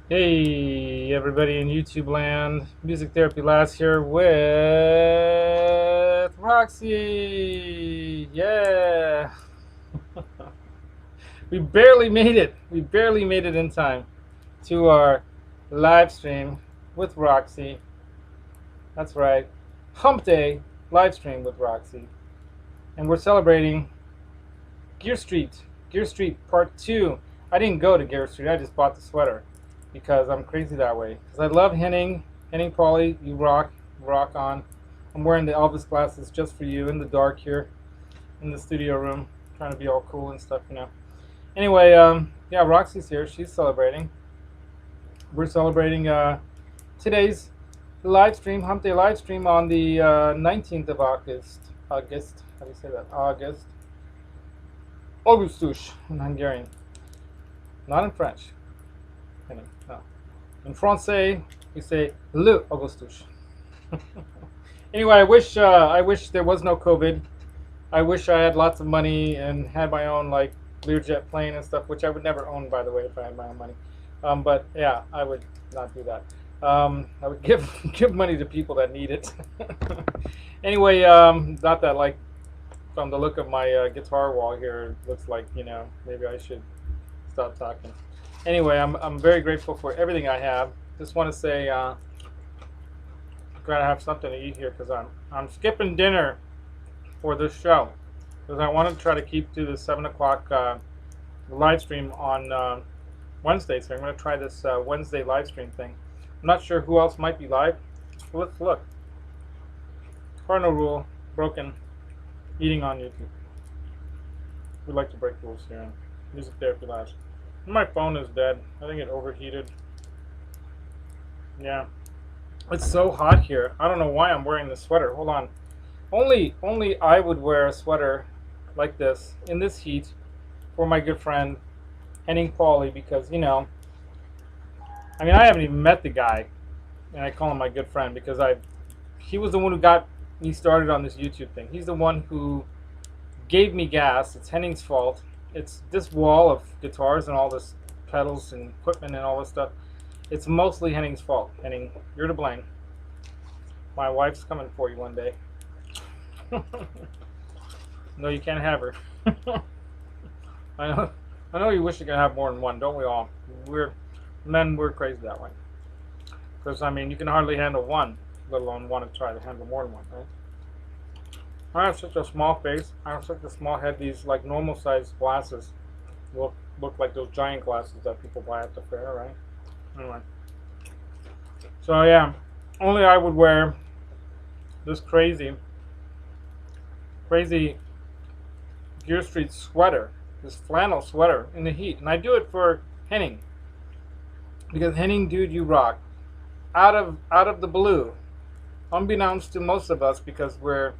Hey, everybody in YouTube land. Music Therapy Labs here with Roxy. Yeah. We barely made it. We barely made it in time to our live stream with Roxy. That's right. Hump Day live stream with Roxy. And we're celebrating Gear Street. Gear Street Part 2. I didn't go to Gear Street. I just bought the sweater because I'm crazy that way. Because I love Henning. Henning Polly, you rock. Rock on. I'm wearing the Elvis glasses just for you in the dark here in the studio room. Trying to be all cool and stuff. Anyway, yeah, Roxy's here. She's celebrating. We're celebrating today's live stream, Hump Day live stream on the 19th of August. August. How do you say that? August. Augustus in Hungarian. Not in French. No. In Francais, you say Le Augustus. Anyway, I wish there was no COVID. I wish I had lots of money and had my own like Learjet plane and stuff, which I would never own, by the way, if I had my own money. But yeah, I would not do that. I would give money to people that need it. Anyway, not that like from the look of my guitar wall here, it looks like maybe I should stop talking. Anyway, I'm very grateful for everything I have. Just want to say, gotta have something to eat here because I'm skipping dinner for this show because I want to try to keep to the 7 o'clock live stream on Wednesday. So I'm going to try this Wednesday live stream thing. I'm not sure who else might be live. Let's look. Cardinal rule broken. Eating on YouTube. We like to break rules here in Music Therapy Labs. My phone is dead. I think it overheated. Yeah. It's so hot here. I don't know why I'm wearing this sweater. Hold on. Only I would wear a sweater like this in this heat for my good friend Henning Pauly because, I mean, I haven't even met the guy and I call him my good friend because he was the one who got me started on this YouTube thing. He's the one who gave me gas. It's Henning's fault. It's this wall of guitars and all this pedals and equipment and all this stuff. It's mostly Henning's fault. Henning, you're to blame. My wife's coming for you one day. No, you can't have her. I know you wish you could have more than one, don't we all? We're crazy that way. Because, I mean, you can hardly handle one, let alone want to try to handle more than one, right? I have such a small face. I have such a small head. These like normal sized glasses look like those giant glasses that people buy at the fair, right? Anyway, so yeah, only I would wear this crazy Gear Street sweater, this flannel sweater in the heat, and I do it for Henning because Henning, dude, you rock. Out of the blue, unbeknownst to most of us, because we're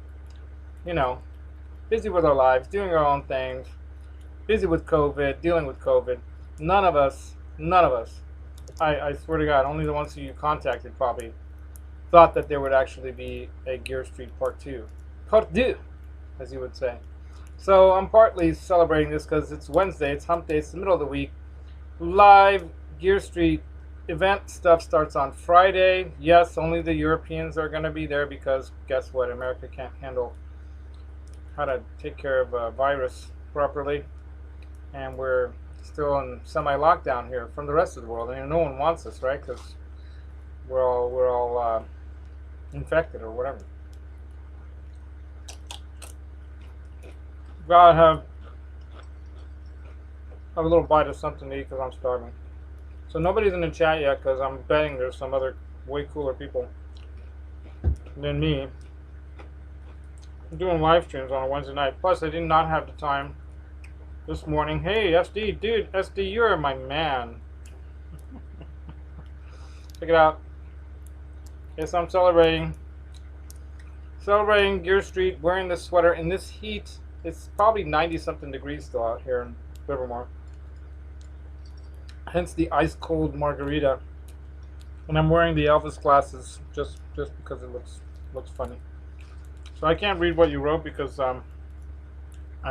busy with our lives, doing our own things, busy with COVID, dealing with COVID. None of us, I swear to God, only the ones who you contacted probably thought that there would actually be a Gear Street Part 2. Part 2, as you would say. So I'm partly celebrating this because it's Wednesday, it's Hump Day, it's the middle of the week. Live Gear Street event stuff starts on Friday. Yes, only the Europeans are going to be there because guess what? America can't handle how to take care of a virus properly, and we're still in semi-lockdown here from the rest of the world. I mean, no one wants us, right? Because we're all infected or whatever. Gotta have a little bite of something to eat because I'm starving. So nobody's in the chat yet because I'm betting there's some other way cooler people than me doing live streams on a Wednesday night. Plus, I did not have the time this morning. Hey, SD, dude, SD, you're my man. Check it out. Yes, I'm celebrating Gear Street, wearing this sweater in this heat. It's probably 90-something degrees still out here in Livermore. Hence the ice cold margarita. And I'm wearing the Elvis glasses just because it looks funny. So I can't read what you wrote because I'm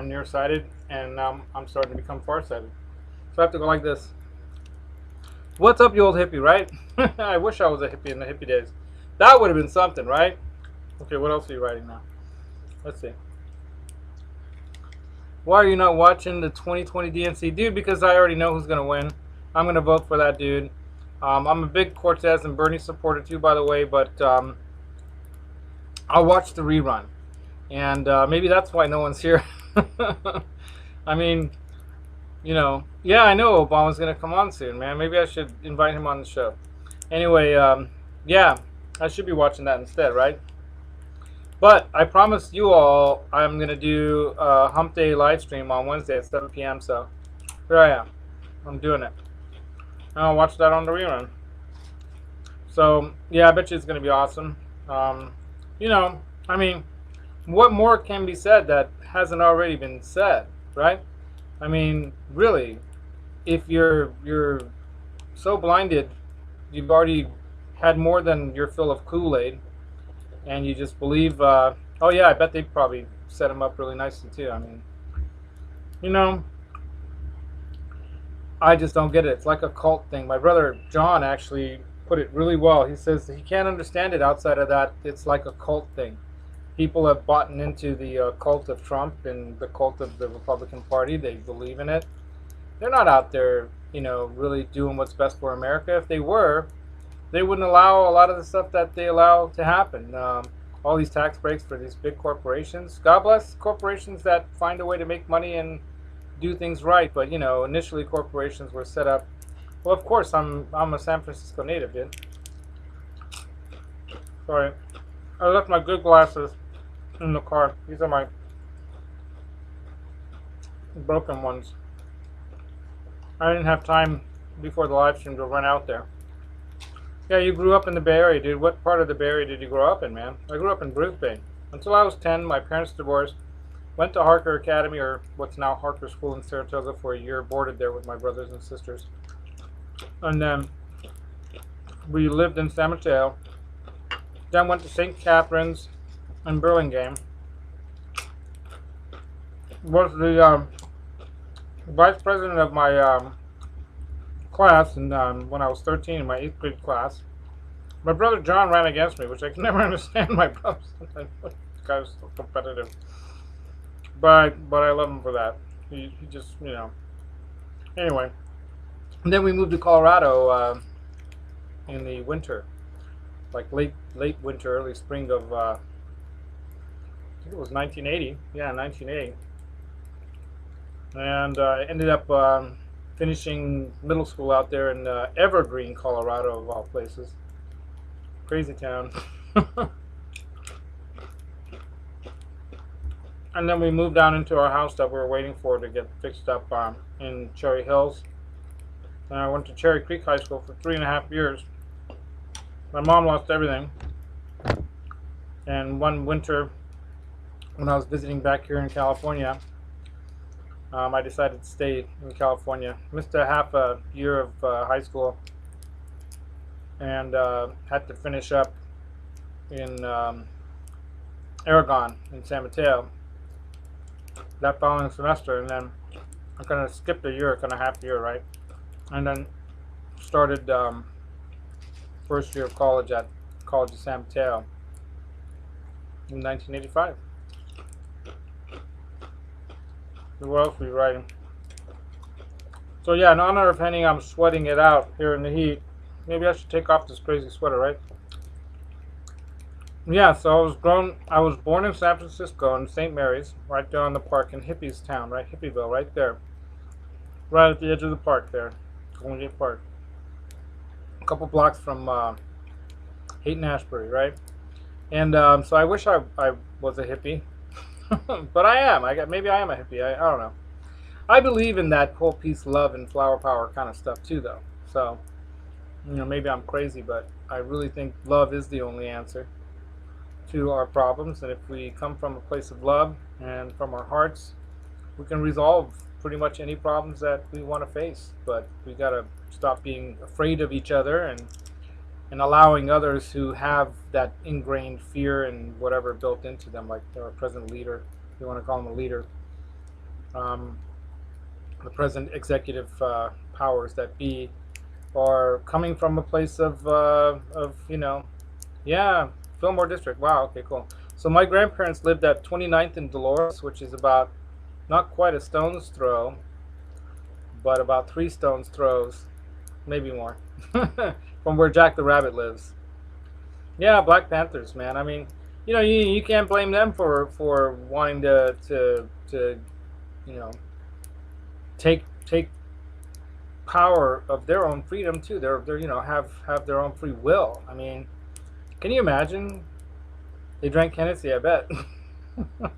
nearsighted and I'm starting to become farsighted. So I have to go like this. What's up, you old hippie, right? I wish I was a hippie in the hippie days. That would have been something, right? Okay, what else are you writing now? Let's see. Why are you not watching the 2020 DNC? Dude, because I already know who's going to win. I'm going to vote for that dude. I'm a big Cortez and Bernie supporter too, by the way, but I'll watch the rerun. And maybe that's why no one's here. I mean, yeah, I know Obama's going to come on soon, man. Maybe I should invite him on the show. Anyway, yeah, I should be watching that instead, right? But I promised you all I'm going to do a Hump Day live stream on Wednesday at 7 p.m. So here I am. I'm doing it. And I'll watch that on the rerun. So, yeah, I bet you it's going to be awesome. I mean, what more can be said that hasn't already been said, right? I mean, really, if you're so blinded, you've already had more than your fill of Kool-Aid, and you just believe, oh yeah, I bet they probably set him up really nicely too. I mean, I just don't get it. It's like a cult thing. My brother John actually put it really well. He says he can't understand it outside of that. It's like a cult thing. People have bought into the cult of Trump and the cult of the Republican Party. They believe in it. They're not out there, really doing what's best for America. If they were, they wouldn't allow a lot of the stuff that they allow to happen. All these tax breaks for these big corporations. God bless corporations that find a way to make money and do things right. But initially corporations were set up. Well, of course, I'm a San Francisco native, dude. Sorry, I left my good glasses in the car. These are my broken ones. I didn't have time before the live stream to run out there. Yeah, you grew up in the Bay Area, dude. What part of the Bay Area did you grow up in, man? I grew up in Brisbane. Until I was 10, my parents divorced. Went to Harker Academy, or what's now Harker School in Saratoga, for a year. Boarded there with my brothers and sisters. And then we lived in San Mateo. Then went to St. Catharines in Burlingame. Was the vice president of my class, and when I was 13 in my 8th grade class. My brother John ran against me, which I can never understand. My brother, this guy was so competitive, but I love him for that. He just Anyway, and then we moved to Colorado in the winter, like late winter, early spring of I think it was 1980. Yeah, 1980, and I ended up finishing middle school out there in Evergreen, Colorado, of all places. Crazy town. And then we moved down into our house that we were waiting for to get fixed up in Cherry Hills. And I went to Cherry Creek High School for 3.5 years. My mom lost everything. And one winter, when I was visiting back here in California, I decided to stay in California. Missed a half a year of high school, and had to finish up in Aragon in San Mateo that following semester, and then I kind of skipped a year, kind of half a year, right? And then started first year of college at College of San Mateo in 1985. So what else were you writing? So yeah, in honor of Henning, I'm sweating it out here in the heat. Maybe I should take off this crazy sweater, right? Yeah, so I was born in San Francisco in St. Mary's, right there on the park in Hippies Town, right? Hippieville, right there. Right at the edge of the park there, Golden Gate Park. A couple blocks from Haight-Ashbury, right? And so I wish I was a hippie. But I am. Maybe I am a hippie. I don't know. I believe in that whole peace, love, and flower power kind of stuff too, though. So, maybe I'm crazy, but I really think love is the only answer to our problems. And if we come from a place of love and from our hearts, we can resolve pretty much any problems that we want to face. But we got to stop being afraid of each other and allowing others who have that ingrained fear and whatever built into them, like our present leader, if you want to call him a leader, the present executive powers that be, or coming from a place of yeah, Fillmore District. Wow, okay, cool. So my grandparents lived at 29th and Dolores, which is about not quite a stone's throw, but about 3 stones throws, maybe more, from where Jack the Rabbit lives. Yeah, Black Panthers, man. I mean, you can't blame them for wanting to you know take power of their own freedom too. They're have their own free will. I mean, can you imagine? They drank Hennessy, I bet. All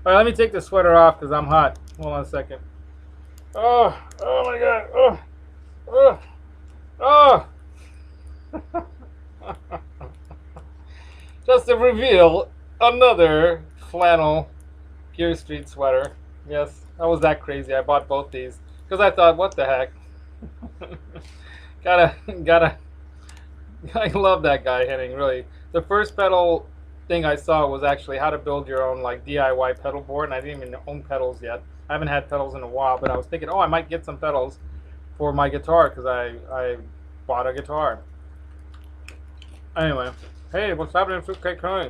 right, let me take the sweater off because I'm hot. Hold on a second. Oh my God. Oh, oh. Just to reveal another flannel Gear Street sweater. Yes, I was that crazy. I bought both these because I thought, what the heck? gotta. I love that guy, Henning. Really, the first pedal thing I saw was actually how to build your own like DIY pedal board, and I didn't even own pedals yet. I haven't had pedals in a while, but I was thinking, oh, I might get some pedals for my guitar because I bought a guitar. Anyway, hey, what's happening, Fruitcake Honey?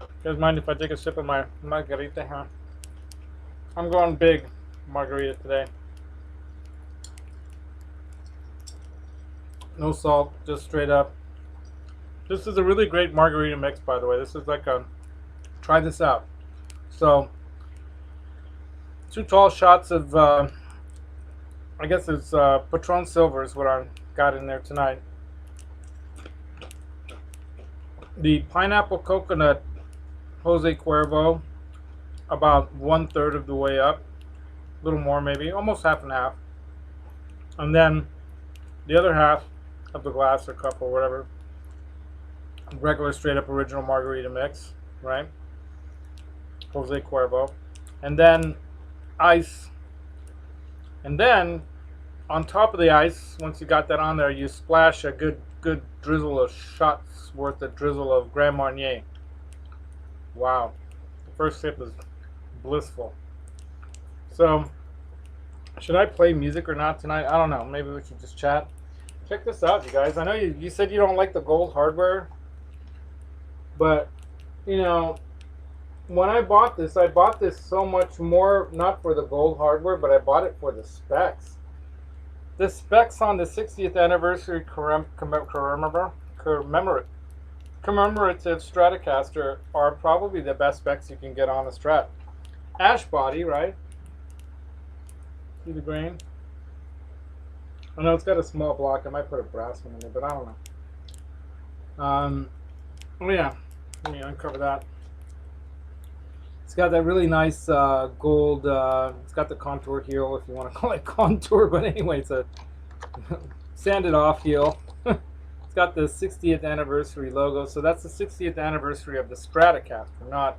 You guys mind if I take a sip of my margarita here? I'm going big margarita today. No salt, just straight up. This is a really great margarita mix, by the way. This is like a, try this out. So, 2 tall shots of, I guess it's Patron Silver is what I got in there tonight. The pineapple coconut Jose Cuervo, about 1/3 of the way up, a little more maybe, almost half and half. And then the other half of the glass or cup or whatever, regular straight up original margarita mix, right? Jose Cuervo. And then ice. And then on top of the ice, once you got that on there, you splash a good drizzle of shots worth of drizzle of Grand Marnier. Wow. The first sip is blissful. So, should I play music or not tonight? I don't know. Maybe we should just chat. Check this out, you guys. I know you said you don't like the gold hardware, but, when I bought this so much more, not for the gold hardware, but I bought it for the specs. The specs on the 60th anniversary commemorative Stratocaster are probably the best specs you can get on a Strat. Ash body, right? See the grain? I know it's got a small block. I might put a brass one in there, but I don't know. Oh yeah, let me uncover that. It's got that really nice gold, it's got the contour heel, if you want to call it contour, but anyway, it's a sanded off heel. It's got the 60th anniversary logo, so that's the 60th anniversary of the Stratocaster, not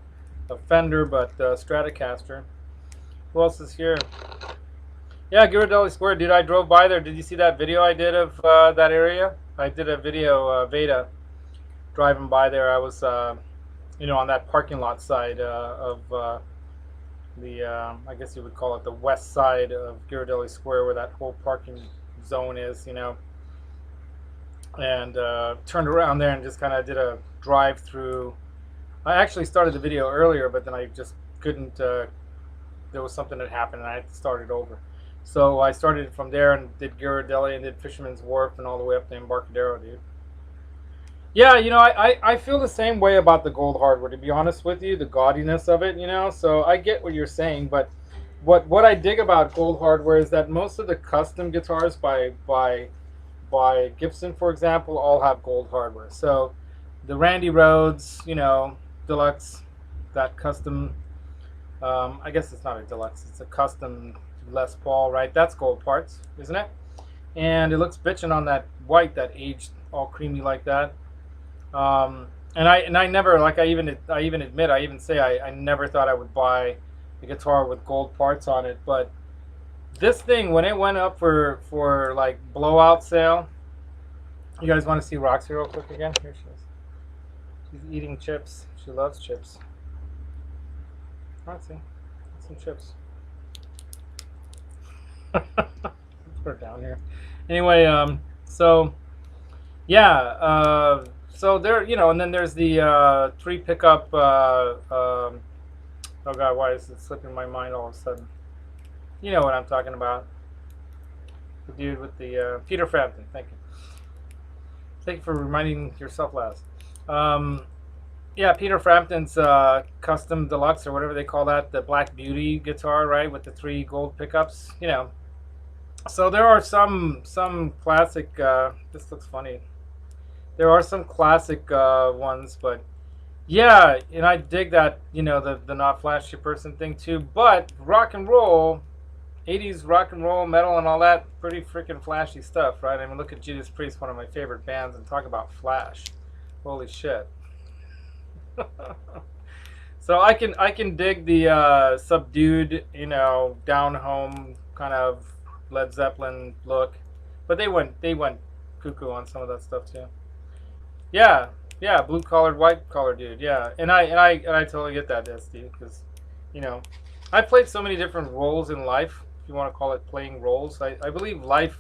a Fender, but Stratocaster. Who else is here? Yeah, Ghirardelli Square, dude, I drove by there. Did you see that video I did of that area? I did a video, Veda, driving by there. I was, on that parking lot side of the, I guess you would call it the west side of Ghirardelli Square, where that whole parking zone is, and turned around there and just kind of did a drive through. I actually started the video earlier, but then I just couldn't, there was something that happened and I had to start it over. So I started from there and did Ghirardelli and did Fisherman's Wharf and all the way up to Embarcadero, dude. Yeah, I feel the same way about the gold hardware, to be honest with you, the gaudiness of it, so I get what you're saying, but what I dig about gold hardware is that most of the custom guitars by Gibson, for example, all have gold hardware. So the Randy Rhodes, Deluxe, that custom, I guess it's not a Deluxe, it's a custom Les Paul, right? That's gold parts, isn't it? And it looks bitchin' on that white, that aged all creamy like that. And I never, like I even admit, I even say I never thought I would buy a guitar with gold parts on it, but this thing, when it went up for like blowout sale, you guys want to see Roxy real quick again? Here she is. She's eating chips. She loves chips. Roxy, some chips. Put it down here. Anyway, so yeah, so there, you know, and then there's the three pickup. Oh God, why is it slipping my mind all of a sudden? You know what I'm talking about. The dude with the Peter Frampton. Thank you. Thank you for reminding yourself last. Um, yeah, Peter Frampton's custom deluxe or whatever they call that, the Black Beauty guitar, right, with the three gold pickups. You know, so there are some classic. This looks funny. There are some classic ones, but yeah, and I dig that, you know, the not flashy person thing too. But rock and roll, 80s rock and roll, metal, and all that, pretty freaking flashy stuff, right? I mean, look at Judas Priest, one of my favorite bands, and talk about flash. Holy shit. So I can dig the subdued, you know, down home kind of Led Zeppelin look, but they went cuckoo on some of that stuff too. Yeah, yeah, blue collared, white collared dude. Yeah, and I totally get that, SD, because, you know, I played so many different roles in life. If you want to call it playing roles, I believe life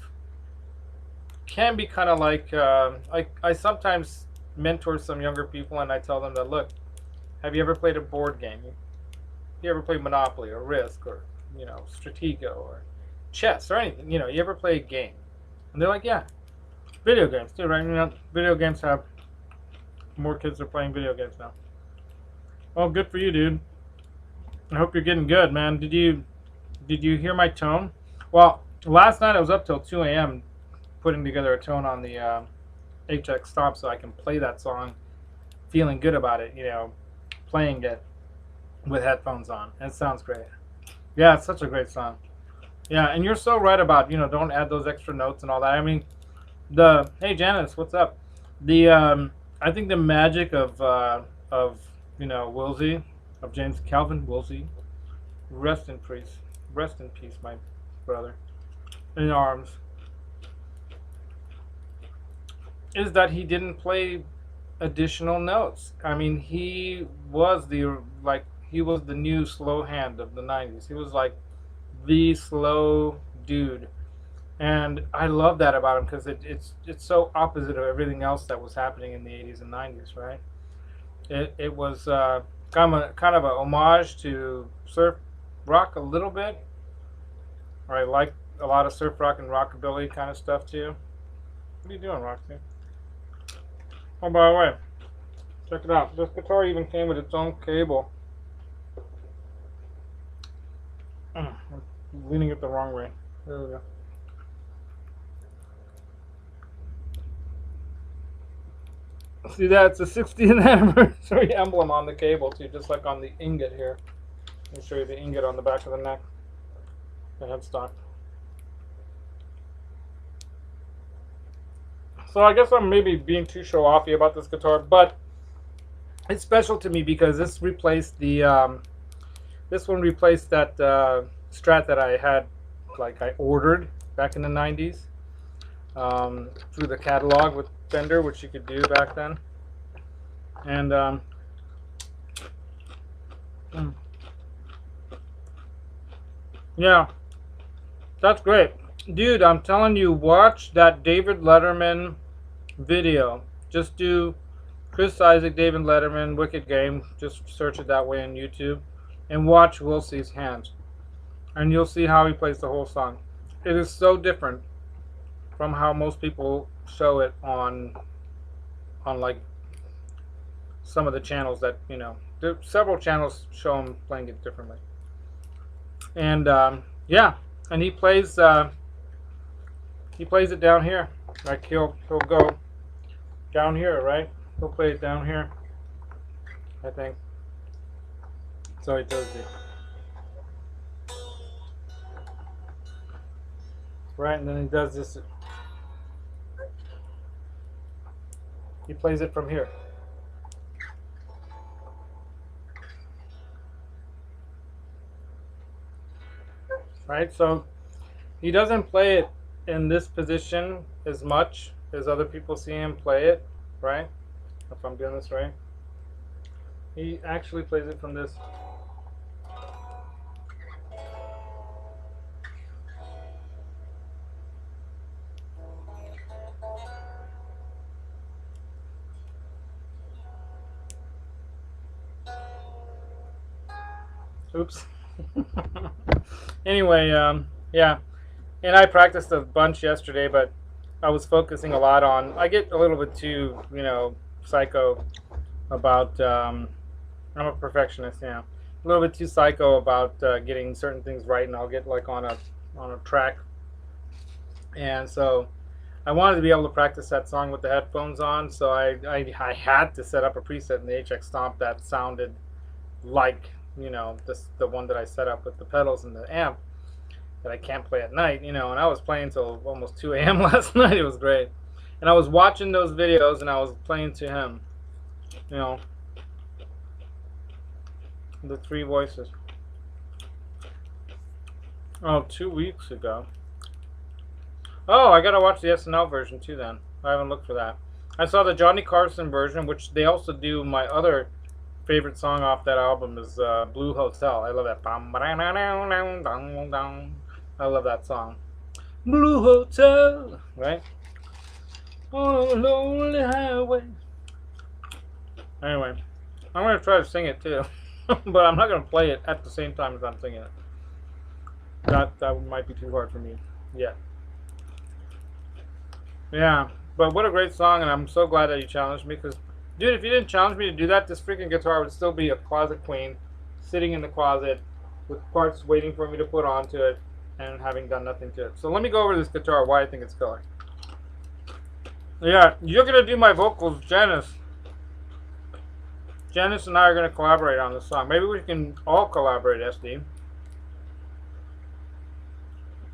can be kind of like I sometimes mentor some younger people and I tell them that, look, have you ever played a board game? You ever played Monopoly or Risk or, you know, Stratego or chess or anything? You know, you ever play a game? And they're like, yeah, video games too, right? You know, video games have more kids are playing video games now. Oh, good for you, dude. I hope you're getting good, man. Did you hear my tone? Well, last night I was up till 2 a.m. putting together a tone on the HX Stomp so I can play that song, feeling good about it. You know, playing it with headphones on. It sounds great. Yeah, it's such a great song. Yeah, and you're so right about, you know, don't add those extra notes and all that. I mean, hey Janice, what's up? The I think the magic of you know, Woolsey, of James Calvin Woolsey, rest in peace, my brother in arms, is that he didn't play additional notes. I mean, he was the new slow hand of the 90s. He was like the slow dude. And I love that about him because it's so opposite of everything else that was happening in the 80s and 90s, right? It was kind of a homage to surf rock a little bit. Or I like a lot of surf rock and rockabilly kind of stuff too. What are you doing, Roxy? Oh, by the way, check it out. This guitar even came with its own cable. I'm leaning it the wrong way. There we go. See that? It's a 60th anniversary emblem on the cable too, just like on the ingot here. Let me show you the ingot on the back of the neck, the headstock. So I guess I'm maybe being too show-offy about this guitar, but it's special to me because this replaced the this one replaced that Strat that I had, like I ordered back in the 90s through the catalog with Fender, which you could do back then. And yeah, that's great. Dude, I'm telling you, watch that David Letterman video. Just do Chris Isaak, David Letterman, Wicked Game. Just search it that way on YouTube. And watch Woolsey's hands. And you'll see how he plays the whole song. It is so different from how most people show it on like some of the channels that, you know, there, several channels show him playing it differently. And yeah, and he plays it down here. Like he'll go down here, right? He'll play it down here, I think. So he does it. Right, and then he does this. He plays it from here. Right, so he doesn't play it in this position as much as other people see him play it, right? If I'm doing this right. He actually plays it from this. Oops. Anyway, yeah. And I practiced a bunch yesterday, but I was focusing a lot on. I get a little bit too, psycho about. I'm a perfectionist, yeah. A little bit too psycho about getting certain things right, and I'll get like on a track, and so I wanted to be able to practice that song with the headphones on. So I had to set up a preset in the HX Stomp that sounded like the one that I set up with the pedals and the amp that I can't play at night, and I was playing till almost 2 a.m. last night. It was great. And I was watching those videos and I was playing to him, you know, the three voices. Oh, 2 weeks ago. Oh, I gotta watch the SNL version too then. I haven't looked for that. I saw the Johnny Carson version, which they also do. My other favorite song off that album is Blue Hotel. I love that. I love that song. Blue Hotel, right? On a lonely highway. Anyway, I'm going to try to sing it too. But I'm not going to play it at the same time as I'm singing it. That might be too hard for me. Yeah. Yeah, but what a great song, and I'm so glad that you challenged me, because, dude, if you didn't challenge me to do that, this freaking guitar would still be a closet queen, sitting in the closet, with parts waiting for me to put onto it, and having done nothing to it. So let me go over this guitar, why I think it's killer. Yeah, you're going to do my vocals, Janice. Janice and I are going to collaborate on this song. Maybe we can all collaborate, SD.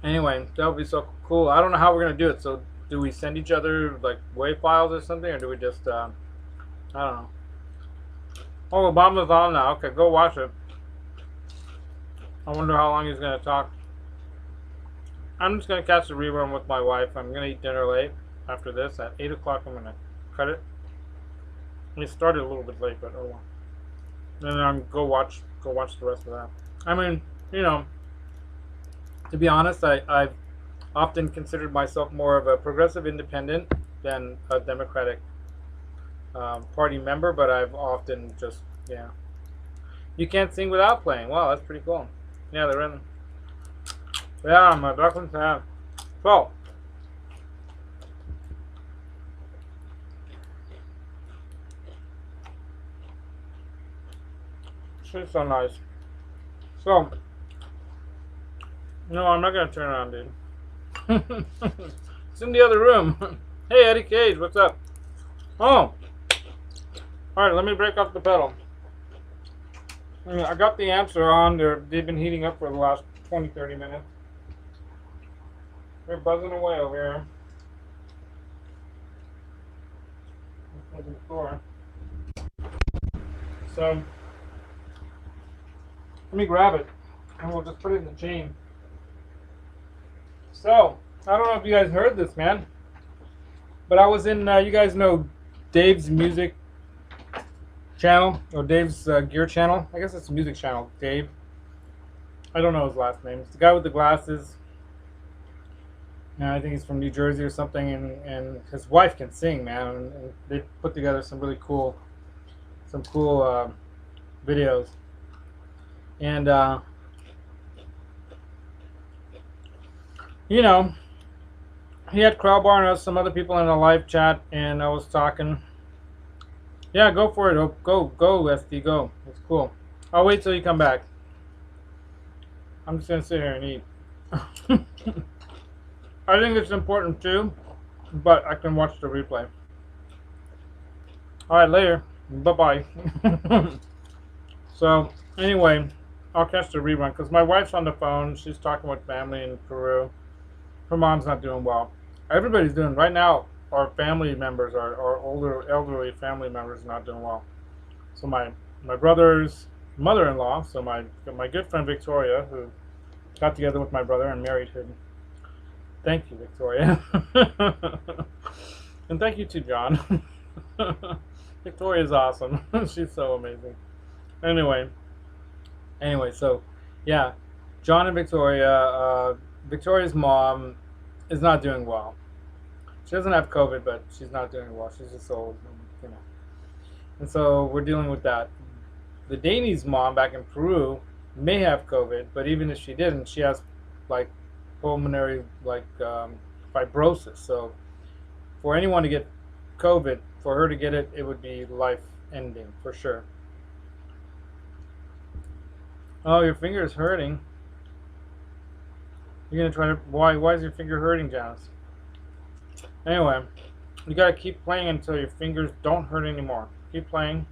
Anyway, that would be so cool. I don't know how we're going to do it, so do we send each other like WAV files or something, or do we just I don't know. Oh, Obama's on now. Okay, go watch it. I wonder how long he's gonna talk. I'm just gonna catch the rerun with my wife. I'm gonna eat dinner late after this at 8 o'clock. I'm gonna cut it. It started a little bit late, but oh well. And then I'm go watch the rest of that. I mean, to be honest, I've often considered myself more of a progressive independent than a Democratic Party member, but I've often just, yeah. You can't sing without playing. Wow, that's pretty cool. Yeah, they're in. Yeah, my Buckland's have. So, she's so nice. So, no, I'm not going to turn around, dude. It's in the other room. Hey, Eddie Cage, what's up? Oh, alright, let me break off the pedal. I got the amps are on. They've been heating up for the last 20-30 minutes. They're buzzing away over here. So, let me grab it, and we'll just put it in the chain. So, I don't know if you guys heard this, man, but I was in, you guys know Dave's music channel, or Dave's gear channel. I guess it's a music channel, Dave. I don't know his last name. It's the guy with the glasses. I think he's from New Jersey or something, and his wife can sing, man, and they put together some really cool, videos. And, he had Krelbar and some other people in a live chat, and I was talking. Yeah, go for it. Go, SD, go. It's cool. I'll wait till you come back. I'm just going to sit here and eat. I think it's important too, but I can watch the replay. Alright, later. Bye-bye. So, anyway, I'll catch the rerun, because my wife's on the phone. She's talking with family in Peru. Her mom's not doing well. Everybody's doing, right now, our family members, our older, elderly family members are not doing well. So my brother's mother-in-law, so my good friend Victoria, who got together with my brother and married him. Thank you, Victoria. And thank you to John. Victoria's awesome. She's so amazing. Anyway, so, yeah, John and Victoria, Victoria's mom is not doing well. She doesn't have COVID, but she's not doing well. She's just old, and so we're dealing with that. The Danny's mom back in Peru, may have COVID, but even if she didn't, she has like pulmonary fibrosis. So for anyone to get COVID, for her to get it, it would be life ending for sure. Oh, your finger is hurting. You're gonna try to. Why is your finger hurting, Janice? Anyway, you gotta keep playing until your fingers don't hurt anymore. Keep playing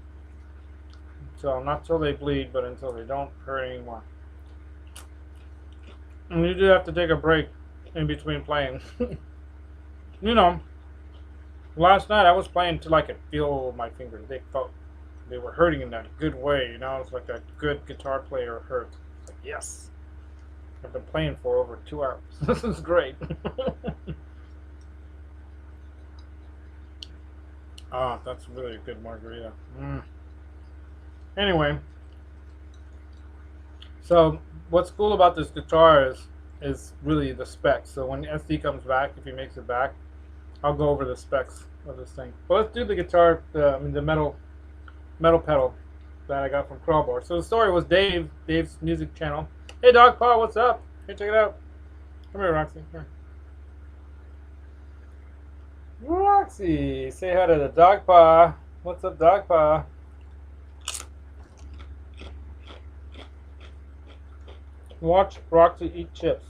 until not till they bleed, but until they don't hurt anymore. And you do have to take a break in between playing. You know, last night I was playing till I could feel my fingers. They were hurting in that good way. You know, it's like a good guitar player hurts. It's like, yes, I've been playing for over 2 hours. This is great. Ah, that's really a good margarita. Anyway, so what's cool about this guitar is really the specs. So when SD comes back, if he makes it back, I'll go over the specs of this thing. But let's do the guitar, the metal pedal that I got from Krelbar. So the story was Dave's music channel. Hey Dog Paw, what's up? Hey, check it out. Come here, Roxy. Come here. Roxy, say hi to the Dog Paw. What's up, Dog Paw? Watch Roxy eat chips.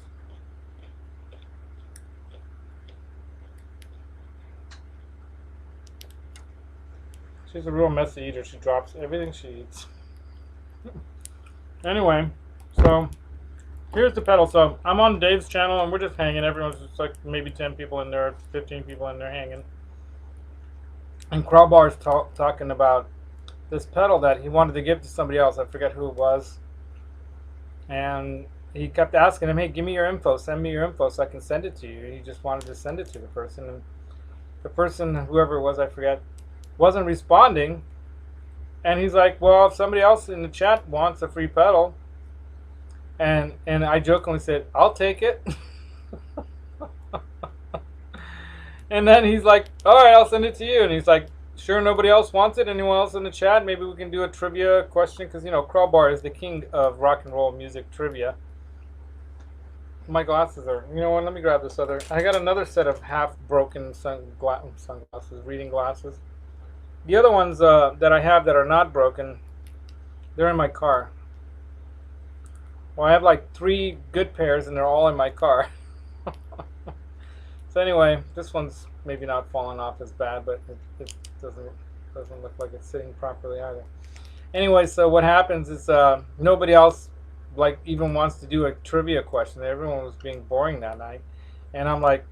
She's a real messy eater. She drops everything she eats. Anyway, so here's the pedal. So I'm on Dave's channel and we're just hanging. Everyone's just like maybe 10 people in there, 15 people in there hanging. And Krelbar's talking about this pedal that he wanted to give to somebody else. I forget who it was. And he kept asking him, hey, give me your info. Send me your info so I can send it to you. He just wanted to send it to the person. And the person, whoever it was, I forget, wasn't responding. And he's like, well, if somebody else in the chat wants a free pedal, and I jokingly said, I'll take it. And then he's like, all right, I'll send it to you. And he's like, sure, nobody else wants it. Anyone else in the chat? Maybe we can do a trivia question, because, you know, Krelbar is the king of rock and roll music trivia. My glasses are, you know what, let me grab this other. I got another set of half-broken sunglasses, reading glasses. The other ones that I have that are not broken, they're in my car. Well, I have like 3 good pairs, and they're all in my car. So anyway, this one's maybe not falling off as bad, but it doesn't look like it's sitting properly either. Anyway, so what happens is nobody else like even wants to do a trivia question. Everyone was being boring that night, and I'm like,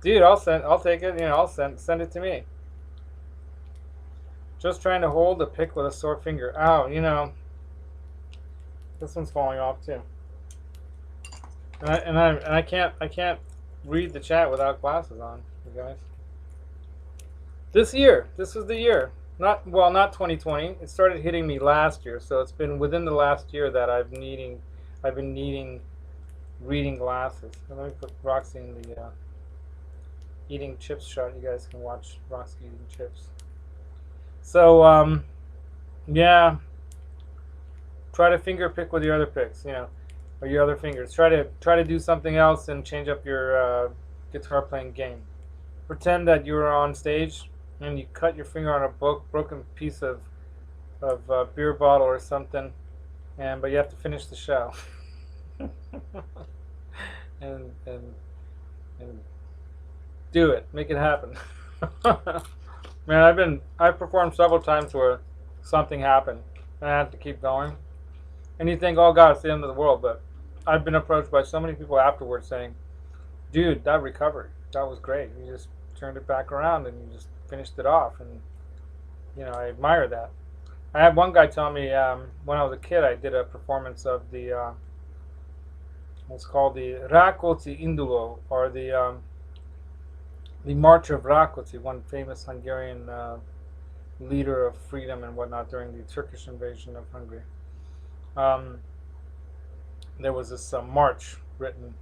dude, I'll take it. You know, I'll send it to me. Just trying to hold a pick with a sore finger. Ow, you know, this one's falling off too. And I can't read the chat without glasses on, you guys. This was the year. Not 2020. It started hitting me last year, so it's been within the last year that I've been needing reading glasses. And let me put Roxy in the eating chips shot. You guys can watch Roxy eating chips. So yeah, try to finger pick with your other picks, you know, or your other fingers. Try to do something else and change up your guitar playing game. Pretend that you're on stage and you cut your finger on a broken piece of beer bottle or something, but you have to finish the show. and do it, make it happen. Man, I've performed several times where something happened and I had to keep going. And you think, oh God, it's the end of the world, but I've been approached by so many people afterwards saying, dude, that recovery, that was great. You just turned it back around and you just finished it off, and you know, I admire that. I had one guy tell me when I was a kid, I did a performance of the what's called the Rákóczi Induló, or the March of Rákóczi, one famous Hungarian leader of freedom and whatnot during the Turkish invasion of Hungary. There was this march written.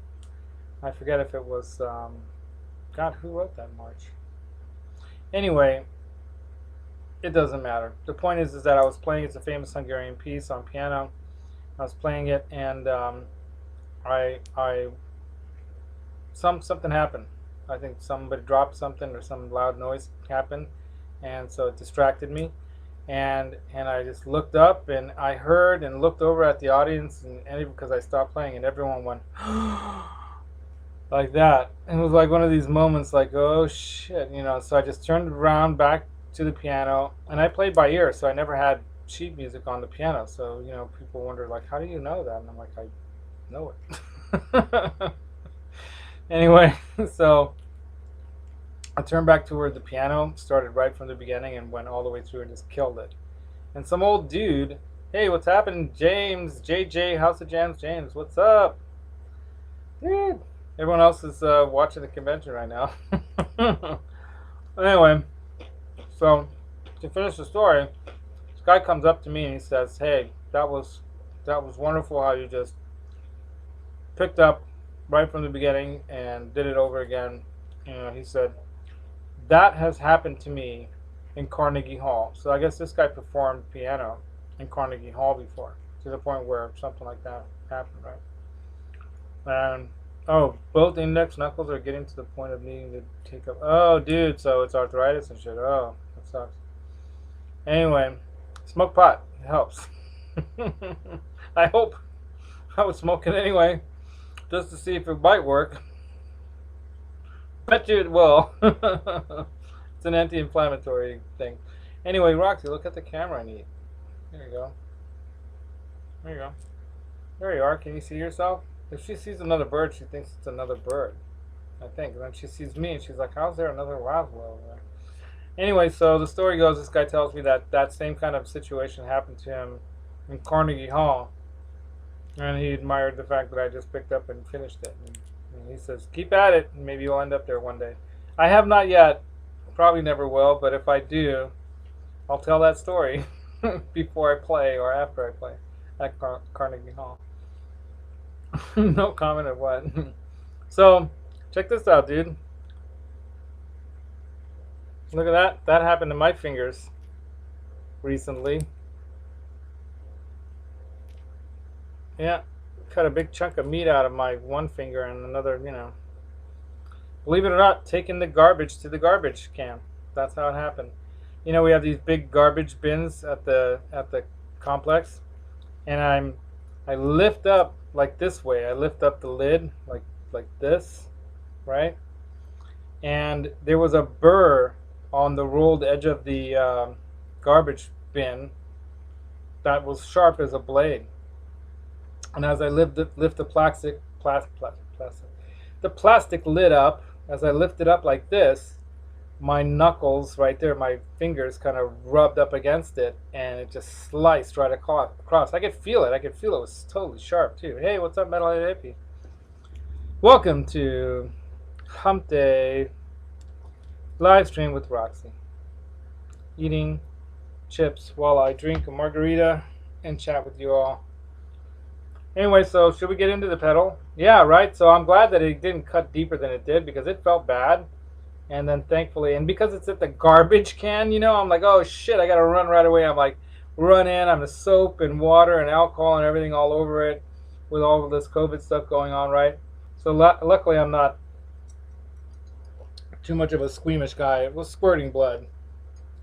I forget if it was God, who wrote that march? Anyway, it doesn't matter. The point is that I was playing, it's a famous Hungarian piece on piano, I was playing it, and I something happened. I think somebody dropped something or some loud noise happened, and so it distracted me. And I just looked up and I heard and looked over at the audience, and because I stopped playing and everyone went like that. And it was like one of these moments like, oh shit, you know. So I just turned around back to the piano, and I played by ear, so I never had sheet music on the piano. So, you know, people wonder like, how do you know that? And I'm like, I know it. Anyway, so I turned back toward the piano, started right from the beginning, and went all the way through and just killed it. And some old dude, hey, what's happening, James, JJ, House of Jams, James, what's up? Dude, everyone else is watching the convention right now. Anyway, so to finish the story, this guy comes up to me and he says, hey, that was wonderful how you just picked up right from the beginning and did it over again. You know, he said, that has happened to me in Carnegie Hall. So I guess this guy performed piano in Carnegie Hall before, to the point where something like that happened, right? And oh, both index knuckles are getting to the point of needing to take up. Oh, dude, so it's arthritis and shit. Oh, that sucks. Anyway, smoke pot. It helps. I hope. I would smoke it anyway, just to see if it might work. Bet you it will. It's an anti-inflammatory thing. Anyway, Roxy, look at the camera I need. There you go. There you go. There you are. Can you see yourself? If she sees another bird, she thinks it's another bird, I think. And then she sees me and she's like, how's there another Roswell over there? Anyway, so the story goes, this guy tells me that that same kind of situation happened to him in Carnegie Hall. And he admired the fact that I just picked up and finished it. And he says, keep at it, and maybe you'll end up there one day. I have not yet. Probably never will, but if I do, I'll tell that story before I play or after I play at Carnegie Hall. No comment of what. So, check this out, dude. Look at that. That happened to my fingers recently. Yeah, cut a big chunk of meat out of my one finger and another, you know. Believe it or not, taking the garbage to the garbage can. That's how it happened. You know, we have these big garbage bins at the complex, and I lift up like this way. I lift up the lid like this, right? And there was a burr on the rolled edge of the garbage bin that was sharp as a blade. And as I lift the plastic lid up, as I lift it up like this, my knuckles right there, my fingers kind of rubbed up against it, and it just sliced right across. I could feel it. It was totally sharp too. Hey, what's up, Metalhead Hippie? Welcome to Hump Day live stream with Roxy. Eating chips while I drink a margarita and chat with you all. Anyway, so should we get into the pedal? Yeah, right. So I'm glad that it didn't cut deeper than it did, because it felt bad. And then thankfully, and because it's at the garbage can, you know, I'm like, oh shit, I gotta run right away. I'm like, run in. I'm the soap and water and alcohol and everything all over it with all of this COVID stuff going on, right? So luckily I'm not too much of a squeamish guy. It was squirting blood.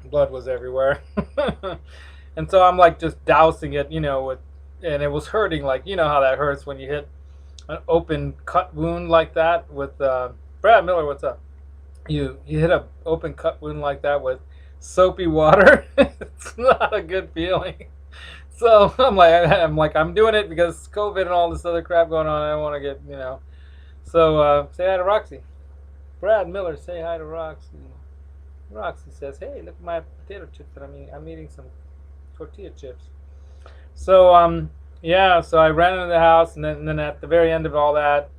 Blood was everywhere. And so I'm like just dousing it, you know, and it was hurting, like, you know how that hurts when you hit an open cut wound like that with Brad Miller, what's up? You hit an open cut wound like that with soapy water. It's not a good feeling. So I'm doing it because COVID and all this other crap going on. I don't want to get, you know. So say hi to Roxy. Brad Miller, say hi to Roxy. Roxy says, hey, look at my potato chips that I'm eating. I'm eating some tortilla chips. So yeah, so I ran into the house, and then at the very end of all that,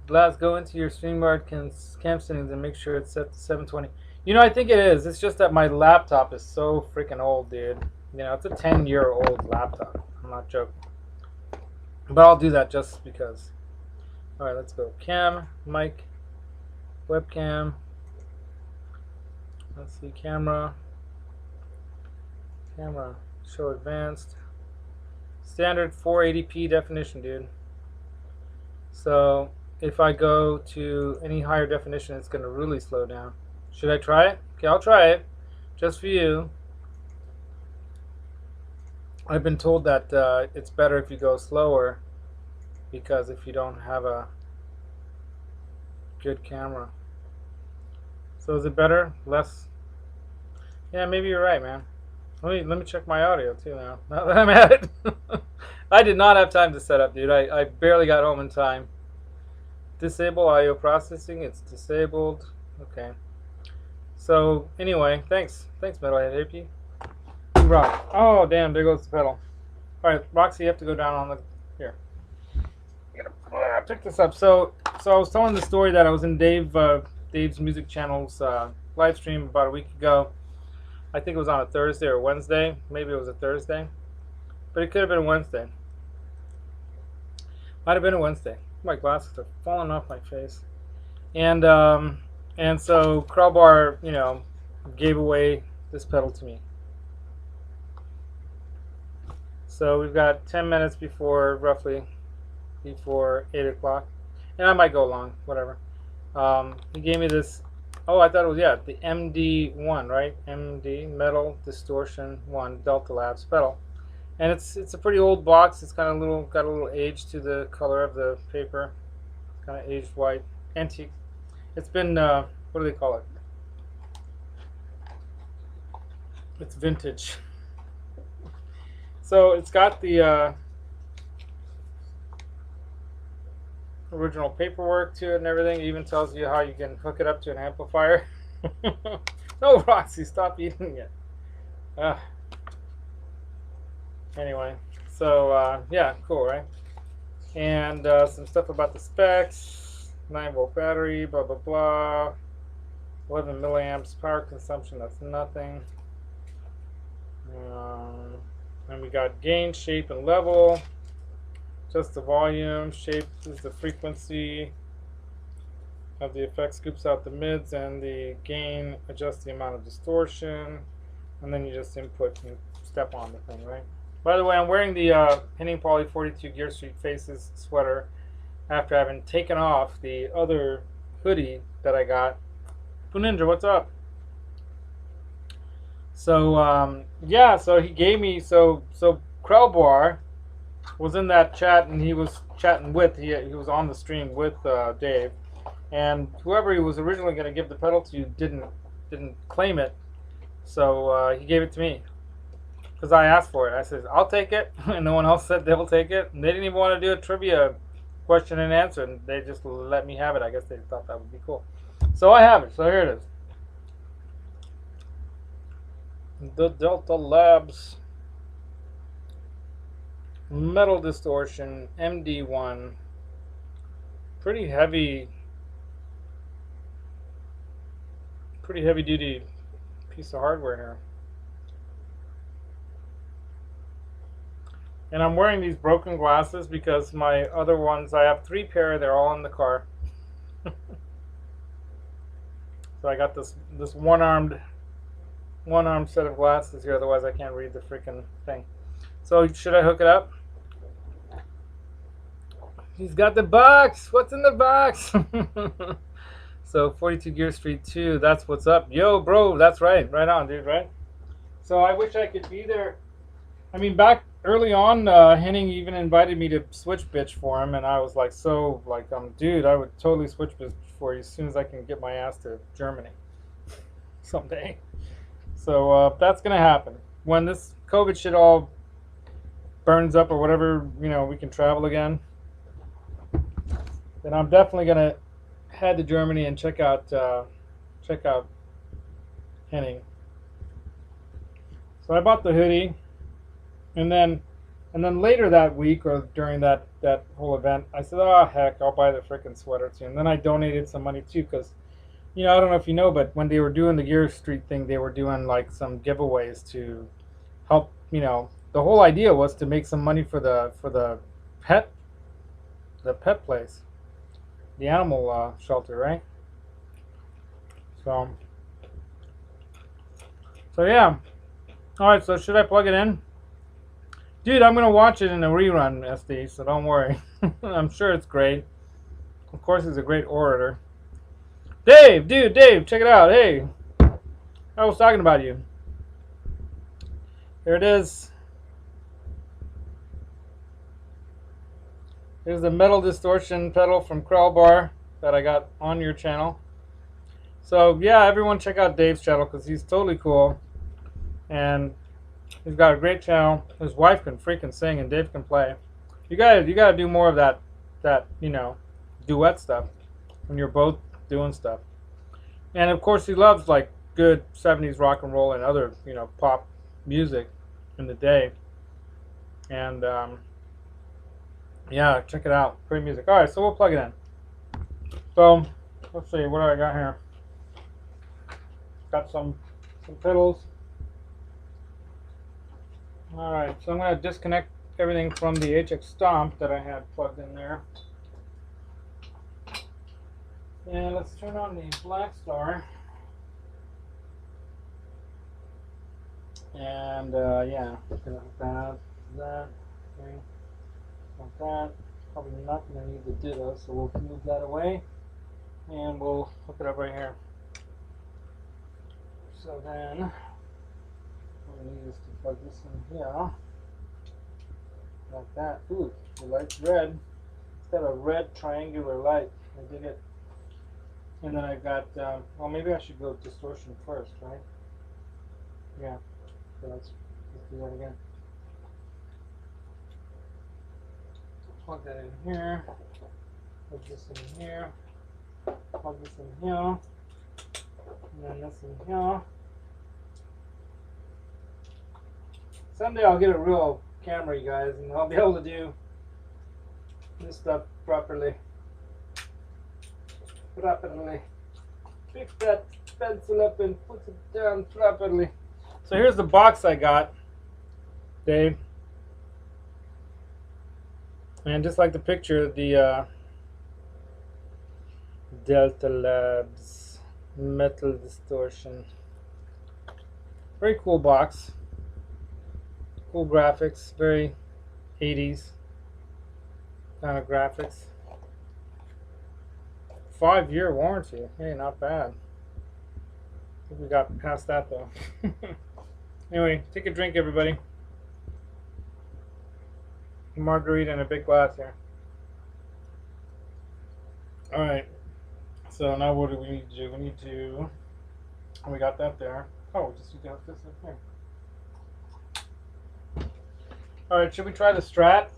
let's go into your StreamYard camp settings and make sure it's set to 720. You know, I think it is. It's just that my laptop is so freaking old, dude. You know, it's a 10-year-old laptop. I'm not joking. But I'll do that just because. All right, let's go. Cam, mic, webcam. Let's see, camera, show advanced, Standard 480p definition, dude. So if I go to any higher definition, it's going to really slow down. Should I try it? Okay, I'll try it. Just for you. I've been told that it's better if you go slower, because if you don't have a good camera. So is it better? Less? Yeah, maybe you're right, man. Let me check my audio too now. Now that I'm at it. I did not have time to set up, dude. I barely got home in time. Disable audio processing. It's disabled. Okay. So anyway, thanks, Metalhead Hippie. You rock. Oh damn, there goes the pedal. All right, Roxy, you have to go down on the here. I gotta pick this up. So I was telling the story that I was in Dave's Music Channel's live stream about a week ago. I think it was on a Thursday or Wednesday. Maybe it was a Thursday, but it could have been a Wednesday. Might have been a Wednesday. My glasses are falling off my face, and so Krelbar, gave away this pedal to me. So we've got 10 minutes roughly before 8 o'clock, and I might go long, whatever. He gave me this. Oh, I thought it was, the MD1, right? MD, Metal Distortion 1 Delta Labs pedal. And it's a pretty old box. It's kind of got a little age to the color of the paper. Kind of aged white, antique. It's been, what do they call it? It's vintage. So it's got the original paperwork to it and everything. It even tells you how you can hook it up to an amplifier. No, Roxy, stop eating it. Anyway, so yeah, cool, right? And some stuff about the specs. 9-volt battery, blah blah blah. 11 milliamps power consumption. That's nothing. And we got gain, shape, and level. Just the volume. Shape is the frequency of the effect, scoops out the mids, and the gain adjusts the amount of distortion. And then you just input and step on the thing, right? By the way, I'm wearing the Henning Poly 42 Gear Street Faces sweater after having taken off the other hoodie that I got. Poo Ninja, what's up? So yeah, so he gave me so Krelbar was in that chat, and he was chatting with he was on the stream with Dave, and whoever he was originally going to give the pedal to didn't claim it, so he gave it to me because I asked for it. I said I'll take it, and no one else said they'll take it, and they didn't even want to do a trivia question and answer, and they just let me have it. I guess they thought that would be cool, so I have it. So here it is. The Delta Labs Metal Distortion MD1. Pretty heavy duty piece of hardware here. And I'm wearing these broken glasses because my other ones, I have 3 pair, they're all in the car. So I got this one-armed set of glasses here, otherwise I can't read the freaking thing. So should I hook it up? He's got the box. What's in the box? So 42 Gear Street 2, that's what's up. Yo, bro, that's right. Right on, dude, right? So I wish I could be there. I mean, back early on, Henning even invited me to switch bitch for him, and I was like, dude, I would totally switch bitch for you as soon as I can get my ass to Germany someday. So that's gonna happen when this COVID shit all burns up or whatever. We can travel again. Then I'm definitely gonna head to Germany and check out Henning. So I bought the hoodie, and then later that week or during that whole event, I said, oh heck, I'll buy the freaking sweater too. And then I donated some money too, because I don't know if you know, but when they were doing the Gear Street thing, they were doing like some giveaways to help. The whole idea was to make some money for the pet place, the animal shelter, right? So yeah. All right. So should I plug it in? Dude, I'm gonna watch it in a rerun, SD, so don't worry. I'm sure it's great. Of course, he's a great orator. Dave, dude, Dave, check it out. Hey, I was talking about you. Here it is. Here's the metal distortion pedal from krelbar that I got on your channel. So yeah, everyone check out Dave's channel because he's totally cool, and he's got a great channel. His wife can freaking sing, and Dave can play. You gotta do more of that duet stuff when you're both doing stuff. And of course, he loves like good '70s rock and roll and other pop music in the day. And yeah, check it out. Great music. All right, so we'll plug it in. So let's see, what do I got here? Got some pedals. All right, so I'm going to disconnect everything from the HX Stomp that I had plugged in there. And let's turn on the Black Star. And yeah, that, okay, like that. Probably not going to need the ditto, so we'll move that away. And we'll hook it up right here. So then, what we need is to plug this in here. Like that. Ooh, the light's red. It's got a red triangular light. I dig it. And then I got, well, maybe I should go distortion first, right? Yeah. So let's do that again. Plug that in here. Plug this in here. Plug this in here. And then this in here. Someday I'll get a real camera, you guys, and I'll be able to do this stuff properly. Pick that pencil up and put it down properly. So here's the box I got, Dave. And just like the picture, the Delta Labs metal distortion. Very cool box. Cool graphics, very 80s kind of graphics. 5-year warranty. Hey, not bad. I think we got past that though. Anyway, take a drink, everybody. A margarita in a big glass here. Alright. So now what do we need to do? We need to... We got that there. Oh, just got this up here. Alright, should we try the Strat?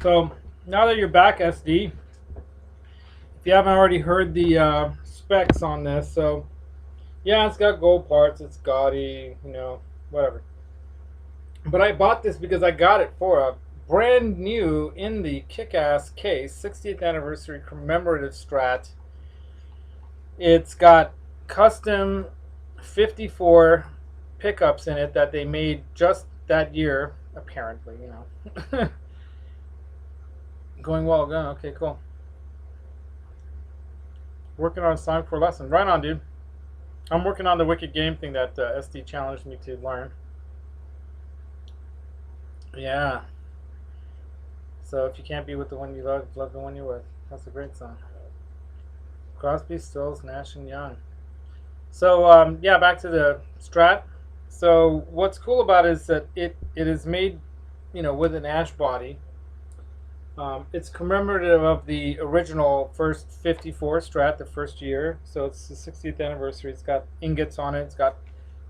So, now that you're back, SD, if you haven't already heard the specs on this, so yeah, it's got gold parts, it's gaudy, whatever. But I bought this because I got it for a brand new in the kick-ass case, 60th anniversary commemorative Strat. It's got custom 54 pickups in it that they made just that year, apparently, Going well, going. Okay, cool. Working on a song for a lesson. Right on, dude. I'm working on the Wicked Game thing that SD challenged me to learn. Yeah. So if you can't be with the one you love, love the one you're with. That's a great song. Crosby, Stills, Nash, and Young. So yeah, back to the Strat. So what's cool about it is that it is made, with an ash body. It's commemorative of the original first 54 Strat, the first year. So it's the 60th anniversary. It's got ingots on it. It's got,